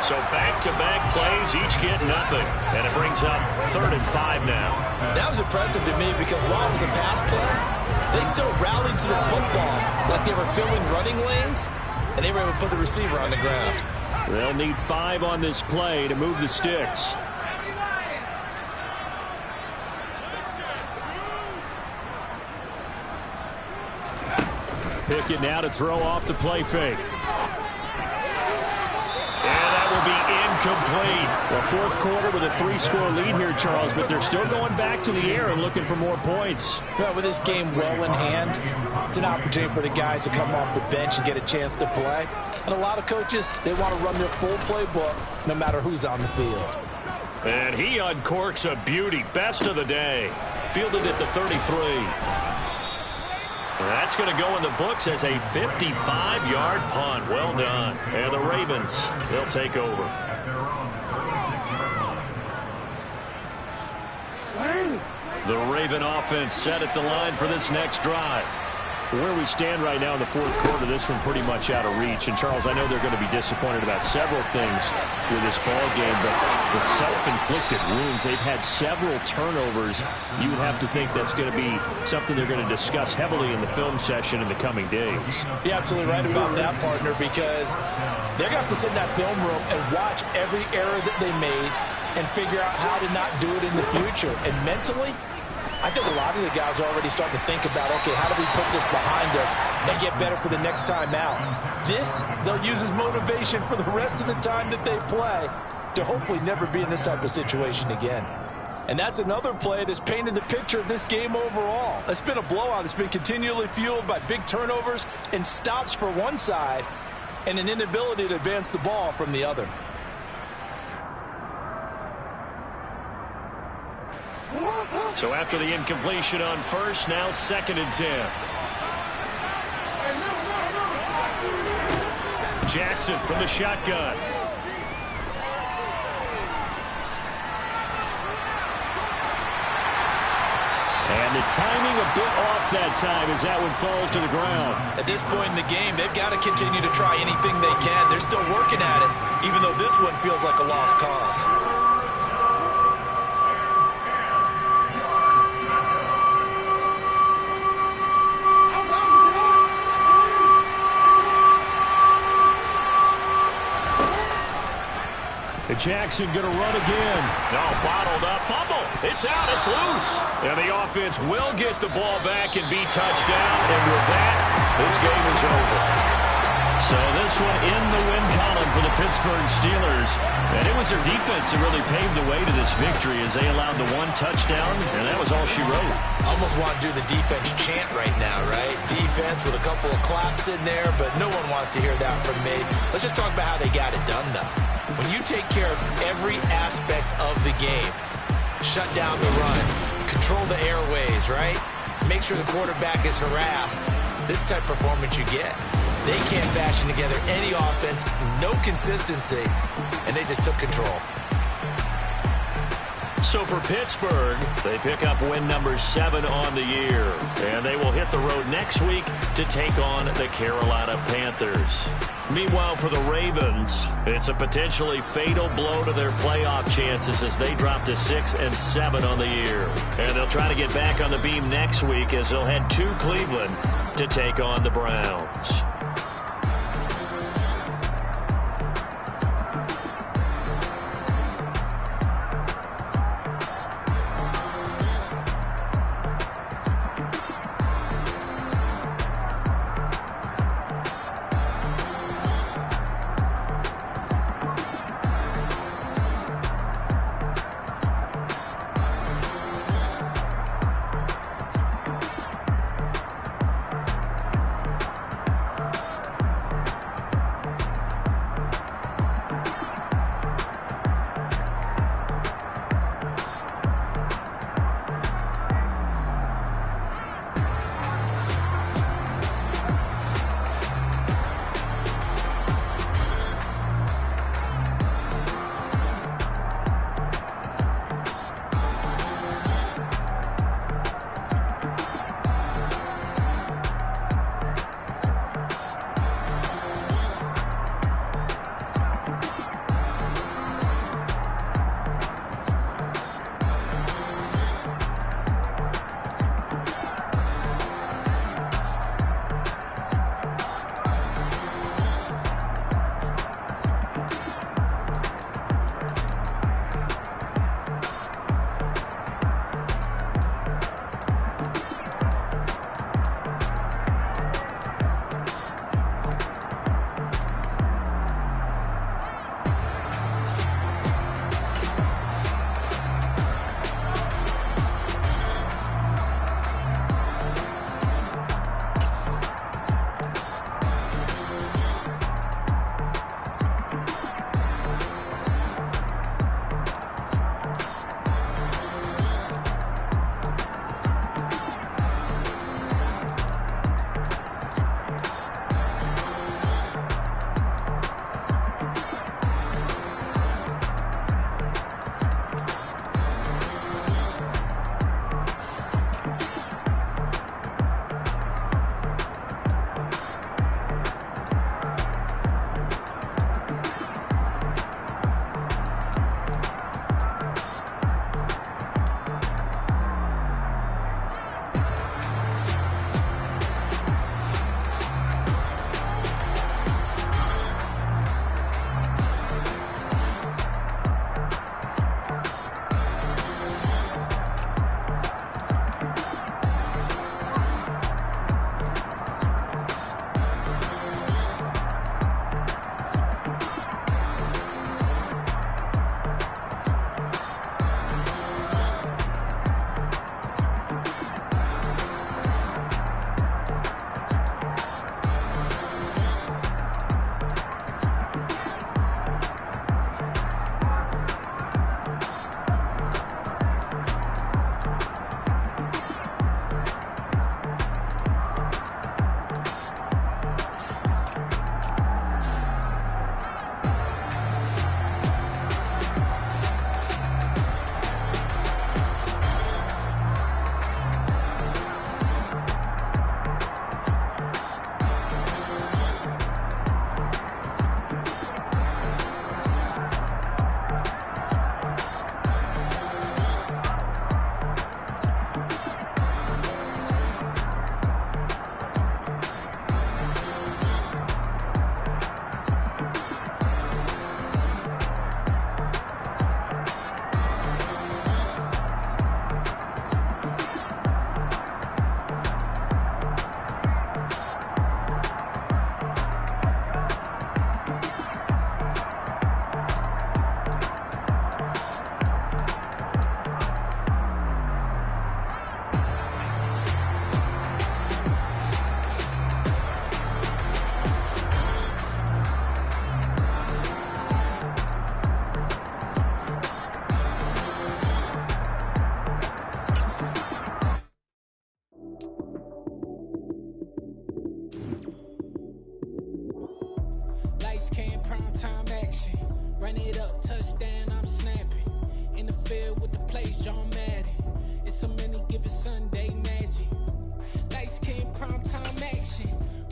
Speaker 2: So back-to-back plays, each get nothing. And it brings up 3rd and 5 now.
Speaker 3: That was impressive to me because while it was a pass play, they still rallied to the football like they were filling running lanes, and they were able to put the receiver on the ground.
Speaker 2: They'll need 5 on this play to move the sticks. Pickett now to throw off the play fake. And that will be incomplete. Well, 4th quarter with a 3-score lead here, Charles, but they're still going back to the air and looking for more points.
Speaker 4: Well, with this game well in hand, it's an opportunity for the guys to come off the bench and get a chance to play. And a lot of coaches, they want to run their full playbook no matter who's on the field.
Speaker 2: And he uncorks a beauty. Best of the day. Fielded at the 33. That's going to go in the books as a 55-yard punt. Well done. And the Ravens, they'll take over. The Raven offense set at the line for this next drive. Where we stand right now in the 4th quarter, this one pretty much out of reach. And, Charles, I know they're going to be disappointed about several things with this ball game, but the self-inflicted wounds, they've had several turnovers. You would have to think that's going to be something they're going to discuss heavily in the film session in the coming days.
Speaker 4: You're absolutely right about that, partner, because they're going to have to sit in that film room and watch every error that they made and figure out how to not do it in the future. And mentally, I think a lot of the guys are already starting to think about, okay, how do we put this behind us and get better for the next time out? This, they'll use as motivation for the rest of the time that they play to hopefully never be in this type of situation again. And that's another play that's painted the picture of this game overall. It's been a blowout. It's been continually fueled by big turnovers and stops for one side and an inability to advance the ball from the other.
Speaker 2: So after the incompletion on first, now 2nd and 10. Jackson from the shotgun. And the timing a bit off that time as that one falls to the ground.
Speaker 3: At this point in the game, they've got to continue to try anything they can. They're still working at it, even though this one feels like a lost cause.
Speaker 2: Jackson going to run again. No, bottled up. Fumble. It's out. It's loose. And the offense will get the ball back and be touchdown. And with that, this game is over. So this one in the win column for the Pittsburgh Steelers. And it was their defense that really paved the way to this victory as they allowed the 1 touchdown. And that was all she wrote.
Speaker 3: Almost want to do the defense chant right now, right? Defense with a couple of claps in there, but no one wants to hear that from me. Let's just talk about how they got it done, though. When you take care of every aspect of the game, shut down the run, control the airways, right? Make sure the quarterback is harassed. This type of performance you get. They can't fashion together any offense, no consistency, and they just took control.
Speaker 2: So for Pittsburgh, they pick up win number 7 on the year. And they will hit the road next week to take on the Carolina Panthers. Meanwhile, for the Ravens, it's a potentially fatal blow to their playoff chances as they drop to 6-7 on the year. And they'll try to get back on the beam next week as they'll head to Cleveland to take on the Browns.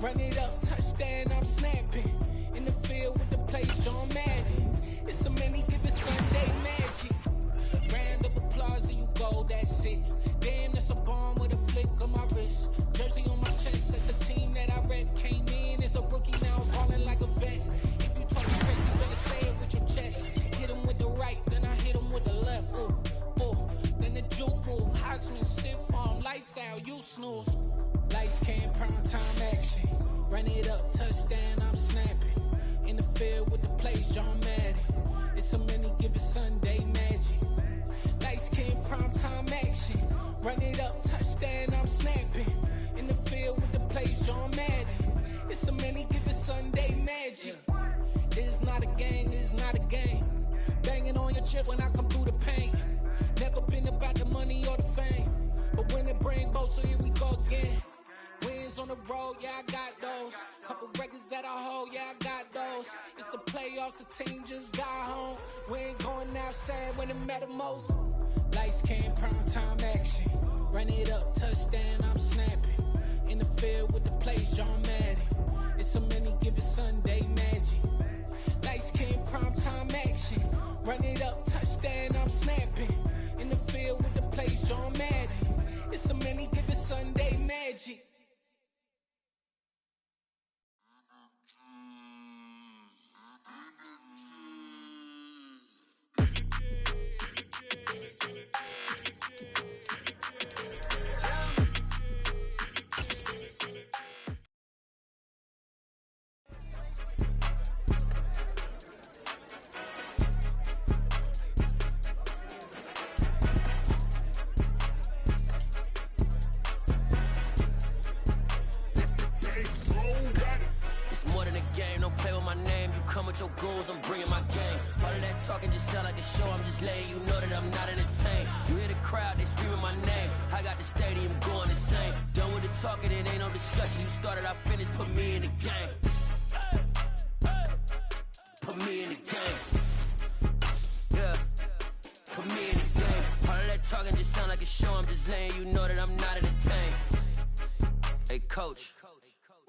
Speaker 6: Run it up, touchdown, I'm snapping. a bomb with a flick on my wrist. Jersey on my chest, that's a team that I rep. Came in as a rookie, now I'm ballin' like a vet. If you talk crazy, better say it with your chest. Hit him with the right, then I hit him with the left. Ooh, ooh. Then the juke move, Heisman, stiff arm, lights out, you snooze. Lights came, prime time action. Run it up, touchdown, I'm snapping. In the field with the plays, John Madden. It's a many given Sunday magic. Lights came, prime time action. Run it up, touchdown, I'm snapping. In the field with the plays, John Madden. It's a many given Sunday magic. This is not a game, this is not a game. Banging on your chest when I come through the pain. Never been about the money or the fame. But when it bring both, so here we go again. Wins on the road, yeah, I got those. Couple records that I hold, yeah, I got those. It's the playoffs, the team just got home. We ain't going outside when it matter most. Lights came, prime time action. Run it up, touchdown, I'm snapping. In the field with the plays, John Madden. It's a many given Sunday magic. Lights came, prime time action. Run it up, touchdown, I'm snapping. In the field with the plays, John Madden. It's a many given Sunday magic.
Speaker 7: Your goals, I'm bringing my game. All of that talking just sound like a show. I'm just letting you know that I'm not entertained. You hear the crowd, they screaming my name. I got the stadium going insane. Done with the talking, it ain't no discussion. You started, I finished, put me in the game. Put me in the game. Yeah, put me in the game. All of that talking just sound like a show. I'm just letting you know that I'm not entertained. Hey, coach,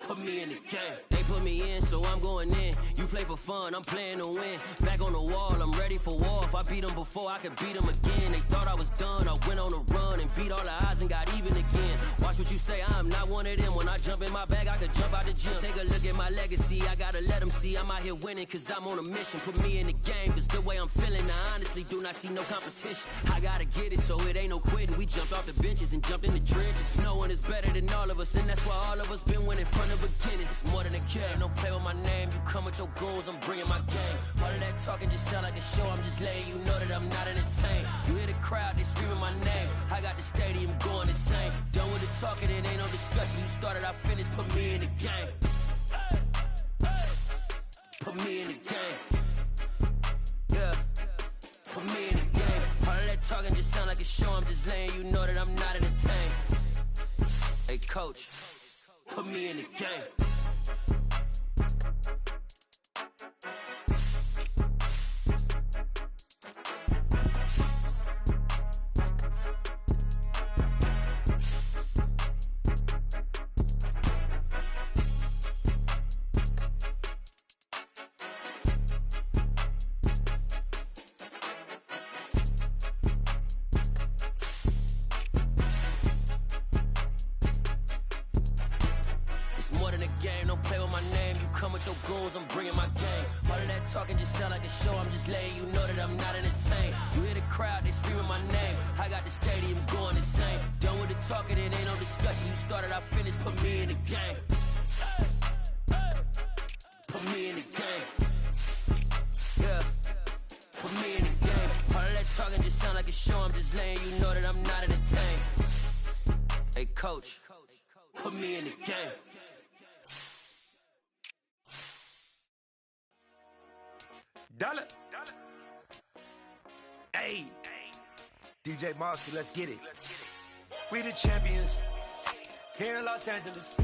Speaker 7: put me in the game. They put me in, so I'm going in. You play for fun, I'm playing to win. Back on the wall, I'm ready for war. If I beat them before, I could beat them again. They thought I was done, I went on a run and beat all the odds and got even again. Watch what you say, I'm not one of them. When I jump in my bag, I could jump out the gym. Take a look at my legacy, I gotta let them see I'm out here winning, cause I'm on a mission. Put me in the game, cause the way I'm feeling, I honestly do not see no competition. I gotta get it, so it ain't no quitting. We jumped off the benches and jumped in the trenches. No one is better than all of us, and that's why all of us been winning from the beginning. It's more than a game, don't play with my name. You come with your goals, I'm bringing my game. All of that talking just sound like a show. I'm just letting you know that I'm not entertained. You hear the crowd, they screaming my name. I got the stadium going insane. Done with the talking, it ain't no discussion. You started, I finished, put me in the game. Put me in the game. Yeah, put me in the game. All of that talking just sound like a show. I'm just letting you know that I'm not entertained. Hey, coach, put me in the game. Your goals, I'm bringing my game. All of that talking just sound like a show. I'm just letting you know that I'm not entertained. You hear the crowd, they screaming my name. I got the stadium going insane. Done with the talking, it ain't no discussion. You started, I finished, put me in the game. Put me in the game. Yeah, put me in the game. All of that talking just sound like a show. I'm just letting you know that I'm not entertained. Hey, coach, put me in the game.
Speaker 8: Dollar. Hey, DJ Mosky, let's get it. We the champions here in Los Angeles.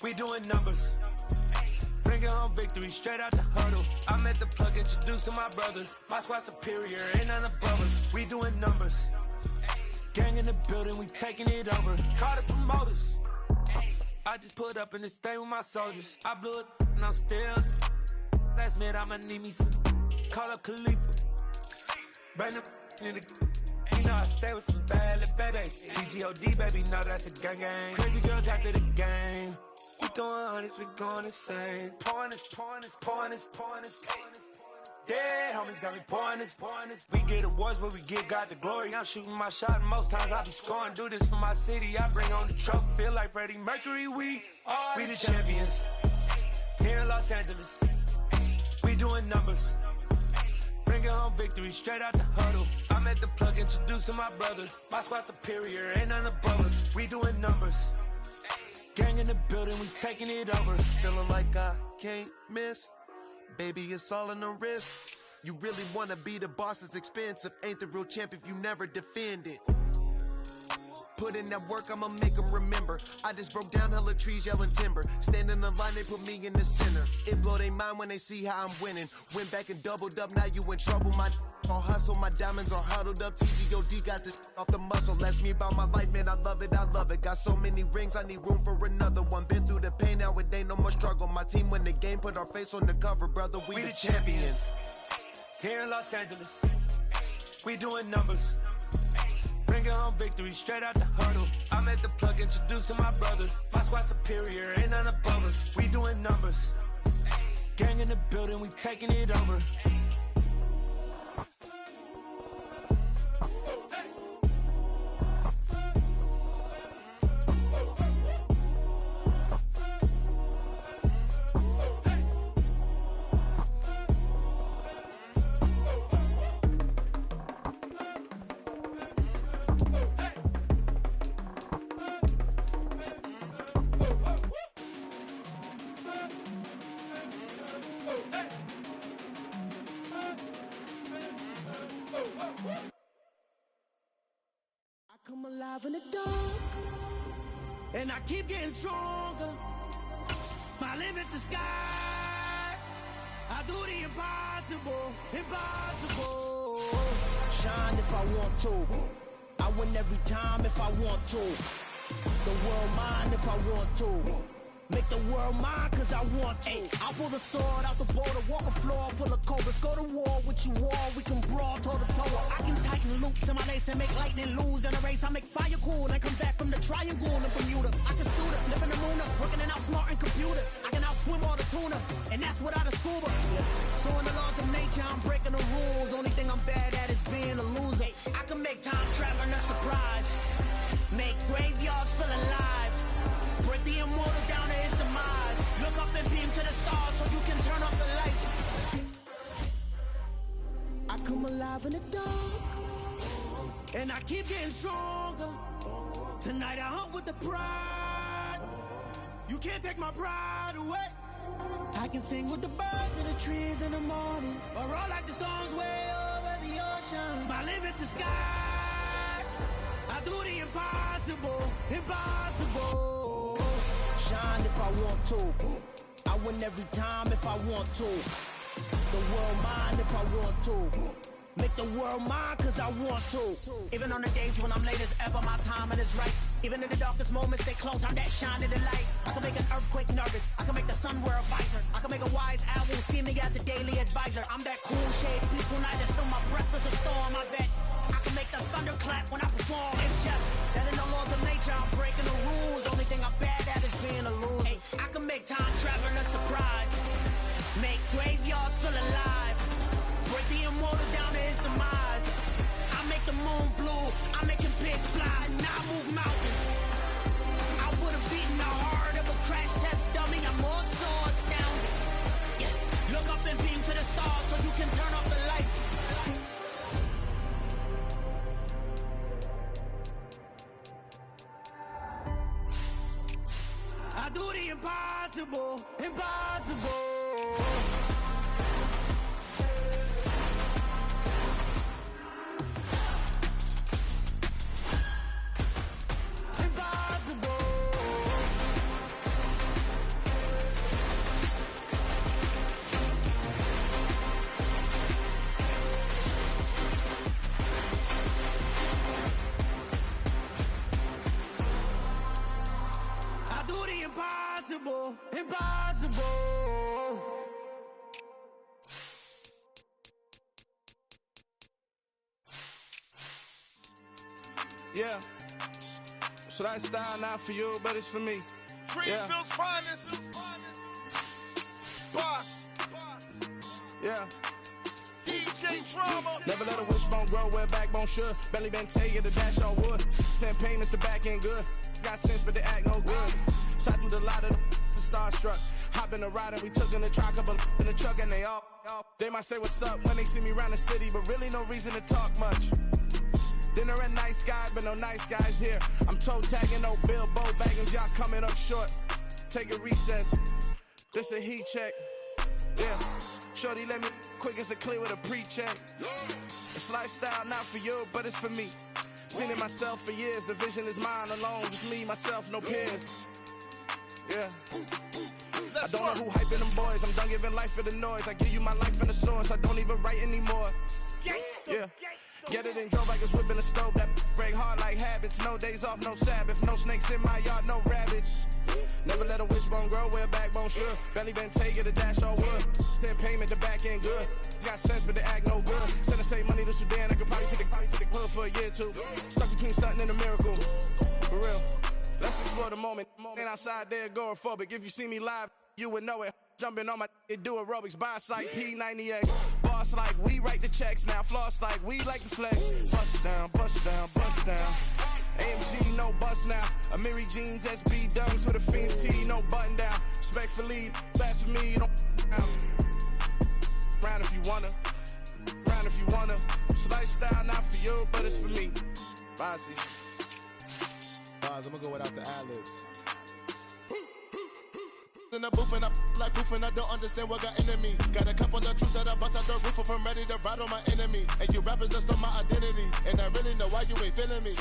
Speaker 8: We doing numbers. Bringing home victory straight out the huddle. I met the plug, introduced to my brothers. My squad superior, ain't none above us. We doing numbers. Gang in the building, we taking it over. Call the promoters. I just put up in this thing with my soldiers. I blew it and I'm still. Last minute, I'ma need me some. Call up Khalifa. Bring the in the. You know I stay with some bad little baby. TGOD, baby, know that's a gang gang. Crazy girls after the game. We throwing hundreds, we going insane. Pouring this. Dead homies got me pouring this. We get awards, but we give God the glory. I'm shooting my shot, and most times I be scoring. Do this for my city, I bring on the trophy. Feel like Freddie Mercury, we the champions. Here in Los Angeles, we doing numbers. Bringing home victory straight out the huddle. I'm at the plug, introduced to my brothers. My squad superior, ain't none above us. We doing numbers. Gang in the building, we taking it over.
Speaker 9: Feeling like I can't miss. Baby, it's all in the wrist. You really wanna be the boss, it's expensive. Ain't the real champ if you never defend it. Put in that work, I'ma make them remember. I just broke down hella trees, yelling timber. Stand in the line, they put me in the center. It blow their mind when they see how I'm winning. Went back and doubled up, now you in trouble. My all hustle, my diamonds are huddled up. TGOD got this off the muscle. That's me about my life, man, I love it. Got so many rings, I need room for another one. Been through the pain, now it ain't no more struggle. My team win the game, put our face on the cover, brother. We the champions.
Speaker 8: Here in Los Angeles, we doing numbers. Bringing home victory straight out the huddle. I'm at the plug, introduced to my brothers. My squad superior, ain't none above us. We doing numbers. Gang in the building, we taking it over.
Speaker 6: Come alive in the dark, and I keep getting stronger. My limit's the sky. I do the impossible. Shine if I want to. I win every time if I want to. The world mine if I want to. Make the world mine cause I want to. I pull the sword out the border, walk a floor full of cobras. Go to war with you all, we can brawl toe to toe. I can tighten loops in my lace and make lightning lose in a race. I make fire cool and come back from the triangle in Bermuda. I can suit it, live in the moon, working and outsmarting computers. I can outswim all the tuna, and that's without a scuba. So in the laws of nature, I'm breaking the rules. Only thing I'm bad at is being a loser. I can make time traveling a surprise. Make graveyards feel alive. Break the immortal down to his demise. Look up and beam to the stars so you can turn off the lights. I come alive in the dark, and I keep getting stronger. Tonight I hunt with the pride. You can't take my pride away. I can sing with the birds and the trees in the morning, or roll like the storms way over the ocean. My limit's the sky. I do the impossible. Shine if I want to. I win every time if I want to. The world mine if I want to. Make the world mine cause I want to. Even on the days when I'm late as ever, my timing is right. Even in the darkest moments, stay close, I'm that shining the light. I can make an earthquake nervous, I can make the sun wear a visor. I can make a wise owl see me as a daily advisor. I'm that cool shade, peaceful night, and still my breath is a storm, I bet. I can make the thunder clap when I perform. It's just that in the laws of nature, I'm breaking the rules. Only thing I'm bad at is being a loser. Hey, I can make time traveling a surprise. Make graveyards feel alive. Break the immortal down to his demise. I make the moon blue. I'm making pigs fly. Now I move mountains. I would have beaten the heart of a crash test dummy. I'm more so astounded. Yeah. Look up and beam to the stars so you can turn off the lights. I do the impossible. Impossible.
Speaker 10: Yeah. So that style not for you, but it's for me.
Speaker 11: Greenfield's finest. Boss.
Speaker 10: Yeah.
Speaker 11: DJ Drama.
Speaker 10: Never let a wishbone grow where a backbone should. Belly been take the dash on wood. 10 payments, the back end good. Got sense, but they act no good. Shot through the lot of the starstruck. Hop in the ride and we took in the truck, couple in the truck, and they all. They might say what's up when they see me around the city, but really no reason to talk much. Dinner a nice guy, but no nice guys here. I'm toe tagging, no Bilbo bagging, y'all coming up short. Take a recess. This a heat check. Yeah. Shorty let me quick as a clear with a pre-check. It's lifestyle not for you, but it's for me. Seen it myself for years. The vision is mine alone. Just me, myself, no peers. Yeah. I don't know who hyping them boys. I'm done giving life for the noise. I give you my life in the source. I don't even write anymore. Yeah. Get it and drove like it's whipping the stove. That break hard like habits. No days off, no Sabbath. No snakes in my yard, no rabbits. Never let a wishbone grow where a backbone should. Belly been take it, a dash all wood. 10 payment, the back end good. Got sense, but they act no good. Send and save money to Sudan. I could probably take the hood for a year or two. Stuck between stunting and a miracle. For real. Let's explore the moment. Ain't outside there agoraphobic. If you see me live, you would know it. Jumping on my do aerobics, buy like P90X. Boss like we write the checks now. Floss like we like the flex. Bust down, bust down, bust down. AMG, no bust now. Amiri jeans, SB dunks with a Fiends T, no button down. Respectfully, best for me, you don't round if you wanna. Round if you wanna. So lifestyle not for you, but it's for me. Bozzy.
Speaker 11: Boz, I'm gonna go without the ad-libs. In the booth and I like proof and I don't understand what got into me. Got a couple of truths that I bust out the roof if I'm ready to ride on my enemy. And you rappers just stole my identity, and I really know why you ain't feeling me.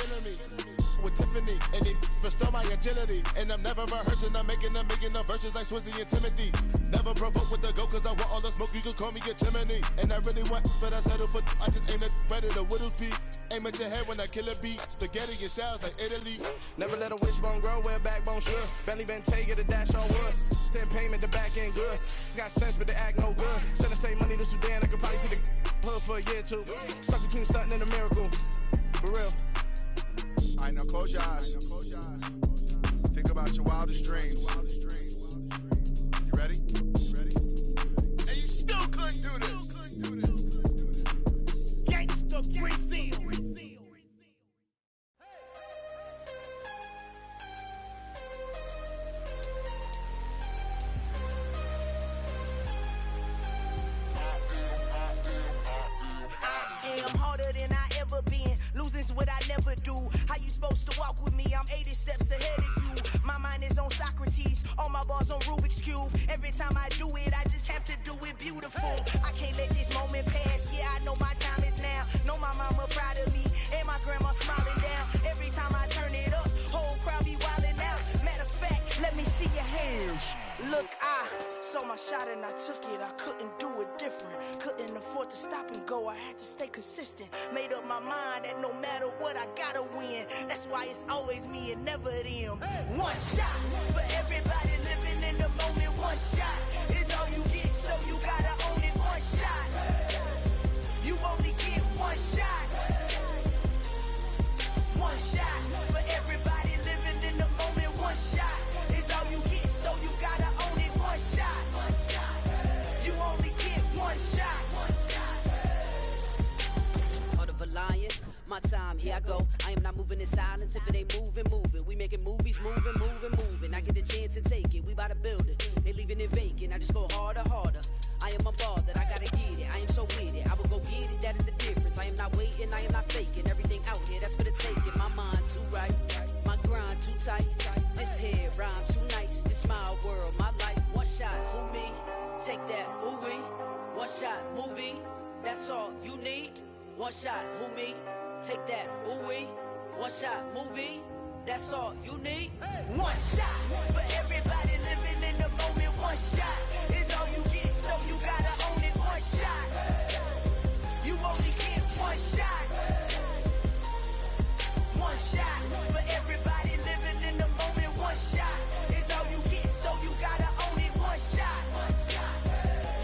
Speaker 11: With Tiffany, and they restore my agility. And I'm never rehearsing, I'm making the verses like Swizzy and Timothy. Never provoke with the go, cause I want all the smoke, you can call me a chimney. And I really want, but I settle for, I just aim at ready to Whittles Peak. Aim at your head when I kill a beat. Spaghetti and shells like Italy.
Speaker 10: Never let a wishbone grow where a backbone should. Belly been take it, a dash on wood. 10 payment, the back end good. Got sense, but they act no good. Send and save money to Sudan, I could probably take the hood for a year or two. Stuck between stunting and a miracle. For real.
Speaker 11: All right, now close your eyes. Think about your wildest dreams. You ready? And you still couldn't do this. Gangsta Brazil.
Speaker 12: I'm harder than I ever been. Losing's what I never do. How you supposed to walk with me? I'm 80 steps ahead of you. My mind is on Socrates. All my bars on Rubik's Cube. Every time I do it, I just have to do it beautiful. I can't let this moment pass. Yeah, I know my time is now. Know my mama proud of me. And my grandma smiling down. Every time I turn it up, whole crowd be wildin' out. Matter of fact, let me see your hands. Look, I saw my shot and I took it. I couldn't do it different. Couldn't afford to stop and go. I had to stay consistent. Made up my mind that no matter what, I gotta win. That's why it's always me and never them. One shot for everybody living in the moment. One shot is all you get, so you gotta own it. One shot. You only get one shot. One shot for everybody living in the moment. One shot is all you get, so you gotta own it. One shot. You only get one shot.
Speaker 13: Heart of a lion, my time, here I go. I am not moving in silence. If it ain't moving, move it. We making movies, moving. I get a chance and take it. We bout to build it. They leaving it vacant. I just go harder. I am a ball that I gotta get it. I am so with it. I will go get it. That is the difference. I am not waiting. I am not faking. Everything out here, that's for the taking. My mind too right. My grind too tight. This here rhyme too nice. This my world, my life. One shot, who me? Take that, who we? One shot, movie. That's all you need. One shot, who me? Take that, who we? One shot, movie. That's all you need.
Speaker 12: One shot for everybody living in the moment. One shot is all you get, so you gotta own it. One shot. You only get one shot. One shot for everybody living in the moment. One shot is all you get, so you gotta own it. One shot.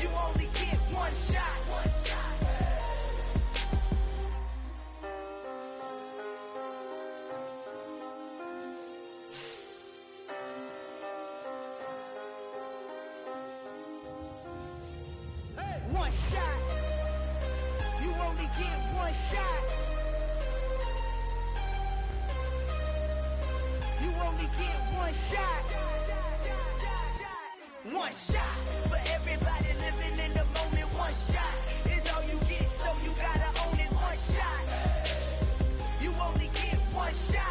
Speaker 12: You only get one shot. One shot. only get one shot. You only get one shot. One shot for everybody living in the moment. One shot is all you get, so you gotta own it. One shot. You only get one shot.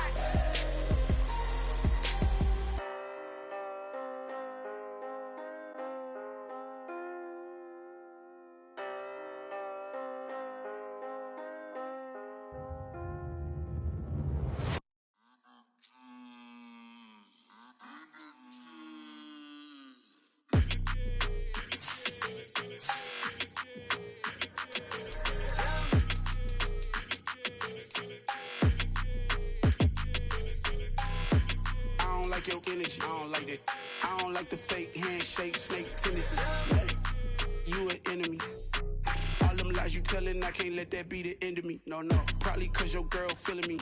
Speaker 10: Your energy, I don't like that. I don't like the fake handshake, snake tendency. You an enemy. All them lies you telling, I can't let that be the end of me. No, probably cause your girl feeling me.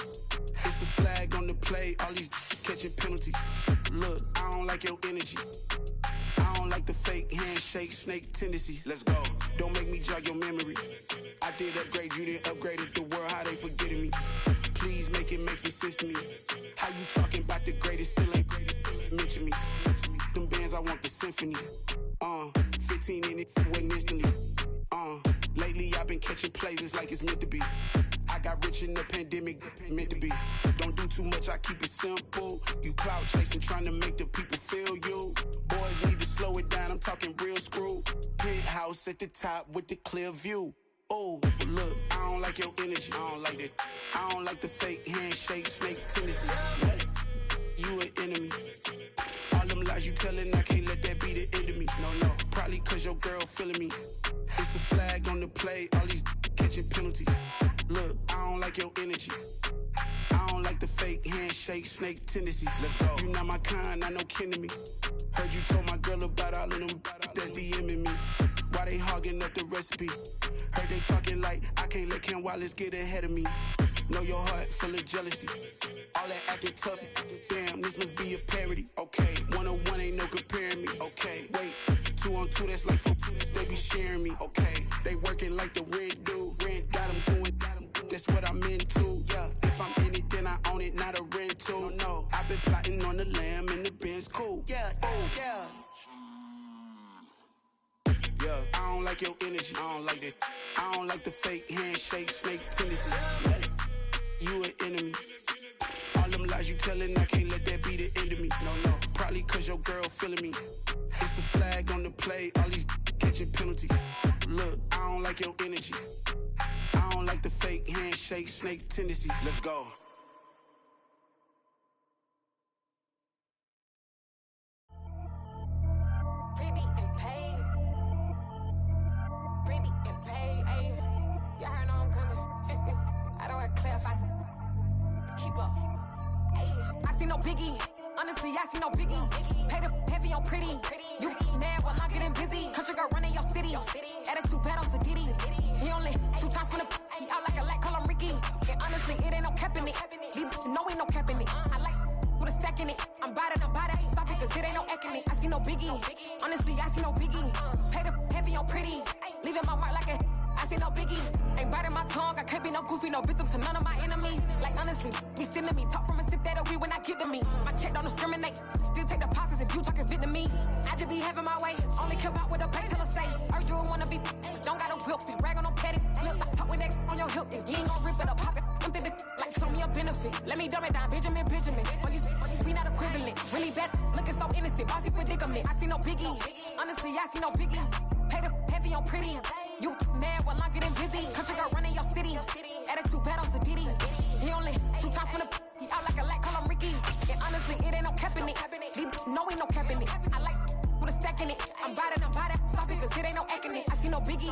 Speaker 10: It's a flag on the play, all these catching penalties. Look, I don't like your energy. I don't like the fake handshake, snake tendency. Let's go. Don't make me jog your memory. I did upgrade, you didn't upgrade it. The world, how they forgetting me. Please make it make some sense to me. How you talking about the greatest, still ain't greatest, mention me. Them bands, I want the symphony. 15 in it, wasn't instantly. Lately I've been catching plays, it's like it's meant to be. I got rich in the pandemic, meant to be. Don't do too much, I keep it simple. You clout chasing, trying to make the people feel you. Boys need to slow it down, I'm talking real screw. Penthouse at the top with the clear view. Oh, look, I don't like your energy, I don't like that. I don't like the fake handshake, snake tendency. You an enemy. All them lies you telling, I can't let that be the end of me. No, probably cause your girl feeling me. It's a flag on the play, all these catching penalties. Look, I don't like your energy. I don't like the fake handshake, snake tendency. Let's go. You not my kind, I know kin to me. Heard you told my girl about all of them that's DMing me. Why they hogging up the recipe? Heard they talking like I can't let Ken Wallace get ahead of me. Know your heart full of jealousy. All that acting tough, damn, this must be a parody. Okay, 1-on-1 ain't no comparing me. Okay, wait, 2-on-2, that's like 4, they be sharing me. Okay, they working like the rent do. Rent got them doing, that's what I'm into. Yeah, if I'm in it, then I own it, not a rental. No, I've been plotting on the lamb and the Benz cool. Yeah, yeah. Yeah, I don't like your energy, I don't like that. I don't like the fake handshake, snake tendency. You an enemy. All them lies you telling, I can't let that be the end of me. No, probably cause your girl feeling me. It's a flag on the play, all these catching penalties. Look, I don't like your energy. I don't like the fake handshake, snake tendency. Let's go.
Speaker 14: Pretty and paid. Pretty and paid, ayy. Y'all heard I'm coming. I don't want to clarify. Keep up. Ayy. I see no biggie. Honestly, I see no biggie. Pay the heavy on pretty. You mad while I'm getting busy. Country girl running your city. Attitude bad on the Diddy. He only 2 times from the he out like a light, call him Ricky. And honestly, it ain't no cap in it. Leave no ain't no cap in it. I like with a stack in it. I'm bad. Stop it, cause it ain't no acting it. I see no biggie. Honestly, I see no biggie. Pay the heavy on pretty. Leaving my mark like a I see no biggie. Ain't biting my tongue. I can't be no goofy, no victim to none of my enemies. Like honestly, be sending me talk from a stick that'll be when I get to me. My check don't discriminate. Still take deposits if you talking Vietnamese. I just be having my way. Only come out with a pay till I say. Heard you wanna be. Don't gotta whip it. Rag on no petty. Flips. I talk with that on your hip. If you ain't gon' rip it up, pop it. Empty the like show me a benefit. Let me dumb it down, Benjamin. We not equivalent. Really bad, looking so innocent. Bossy predicament. I see no biggie. Honestly, I see no biggie. Pay the heavy on pretty. You mad while I'm getting busy. Country girl running your city. Attitude bad on the Diddy. He only 2 times from the he out like a light, call him Ricky. And honestly, it ain't no cap in it. No ain't no cap in it. I like with a stack in it. I'm bad. Stop it, cause it ain't no acting it. I see no biggie.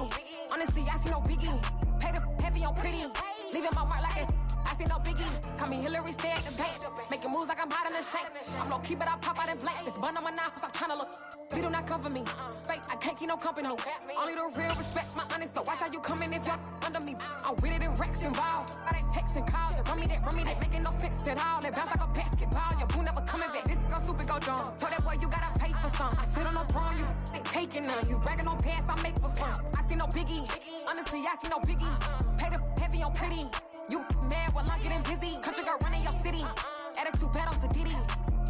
Speaker 14: Honestly, I see no biggie. Pay the heavy on pretty. Leaving my mark like a I see no biggie. Call me Hillary, stay at the bank. Making moves like I'm hot in the shank. I'm low key, but I pop out in blank. This bun on my knife, stop trying to look. They do not cover me. Fake, I can't keep no company. Only the real respect my honest. So watch how you coming if you're under me. I'm with it in Rex involved. All they text and calls. Run me that. Making no sense at all. They bounce like a basketball. Your boo never coming back. This go stupid, go dumb. Told that boy you gotta pay for some. I sit on no throne, you. They taking none. You bragging on past, I make for fun. I see no biggie. Honestly, I see no biggie. Pay the heavy on pretty. You mad while I'm getting busy. Country girl running your city. Attitude bad on Sadiddy.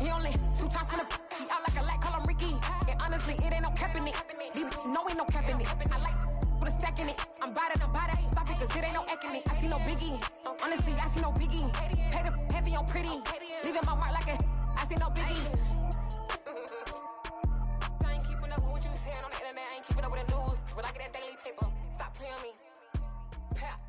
Speaker 14: He only 2 times from the he out like a light, call him Ricky. And honestly, it ain't no cap in it. These no ain't no cap in it. I like with a stack in it. I'm bad it. Stop it, cause it ain't no eck in it. I see no biggie. Honestly, I see no biggie. Pay the heavy on pretty. Leaving my mark like a I see no biggie. I ain't keeping up with what you saying on the internet. I ain't keeping up with the news. When I get that daily paper, stop playing me. Pap.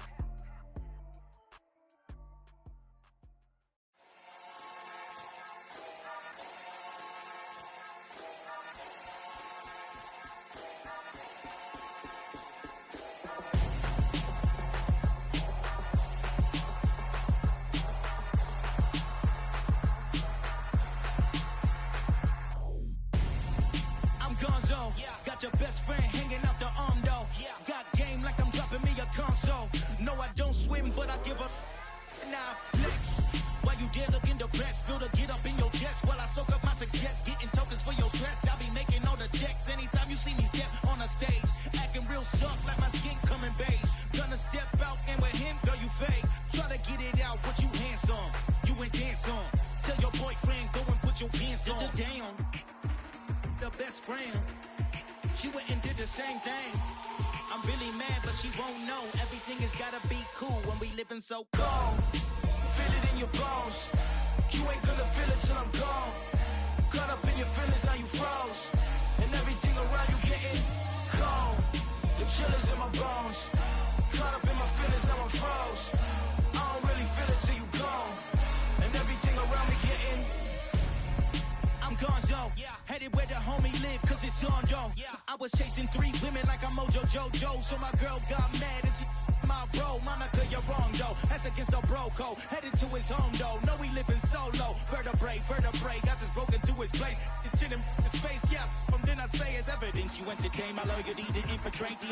Speaker 1: Got your best friend hanging out the arm though. Got game like I'm dropping me a console. No, I don't swim, but I give a nah flex. Why you dare look in the press? Feel the get up in your chest while I soak up my success. Getting tokens for your stress. I'll be making all the checks anytime you see me step on a stage. Acting real soft like my skin coming beige. Gonna step out and with him, girl, you fake. Try to get it out, but you handsome. You ain't dance on. Tell your boyfriend, go and put your pants on. Down. The best friend. She went and did the same thing. I'm really mad, but she won't know. Everything has gotta be cool when we living so cold. Feel it in your bones. You ain't gonna feel it till I'm gone. Caught up in your feelings, now you froze. And everything around you getting cold. The chillers in my bones. Caught up in my feelings, now I'm froze. I don't really feel it till you gone. And everything around me getting I'm gonzo, headed where the homie live, cause it's on though. I was chasing 3 women like I'm Mojo Jojo, so my girl got mad and she my bro. Monica, you're wrong though, that's against a bro code. Headed to his home though, no we living solo. Vertebrae, got this broken to his place. It's chilling in space, yeah. From then I say it's evidence you entertain my loyalty to infiltrate the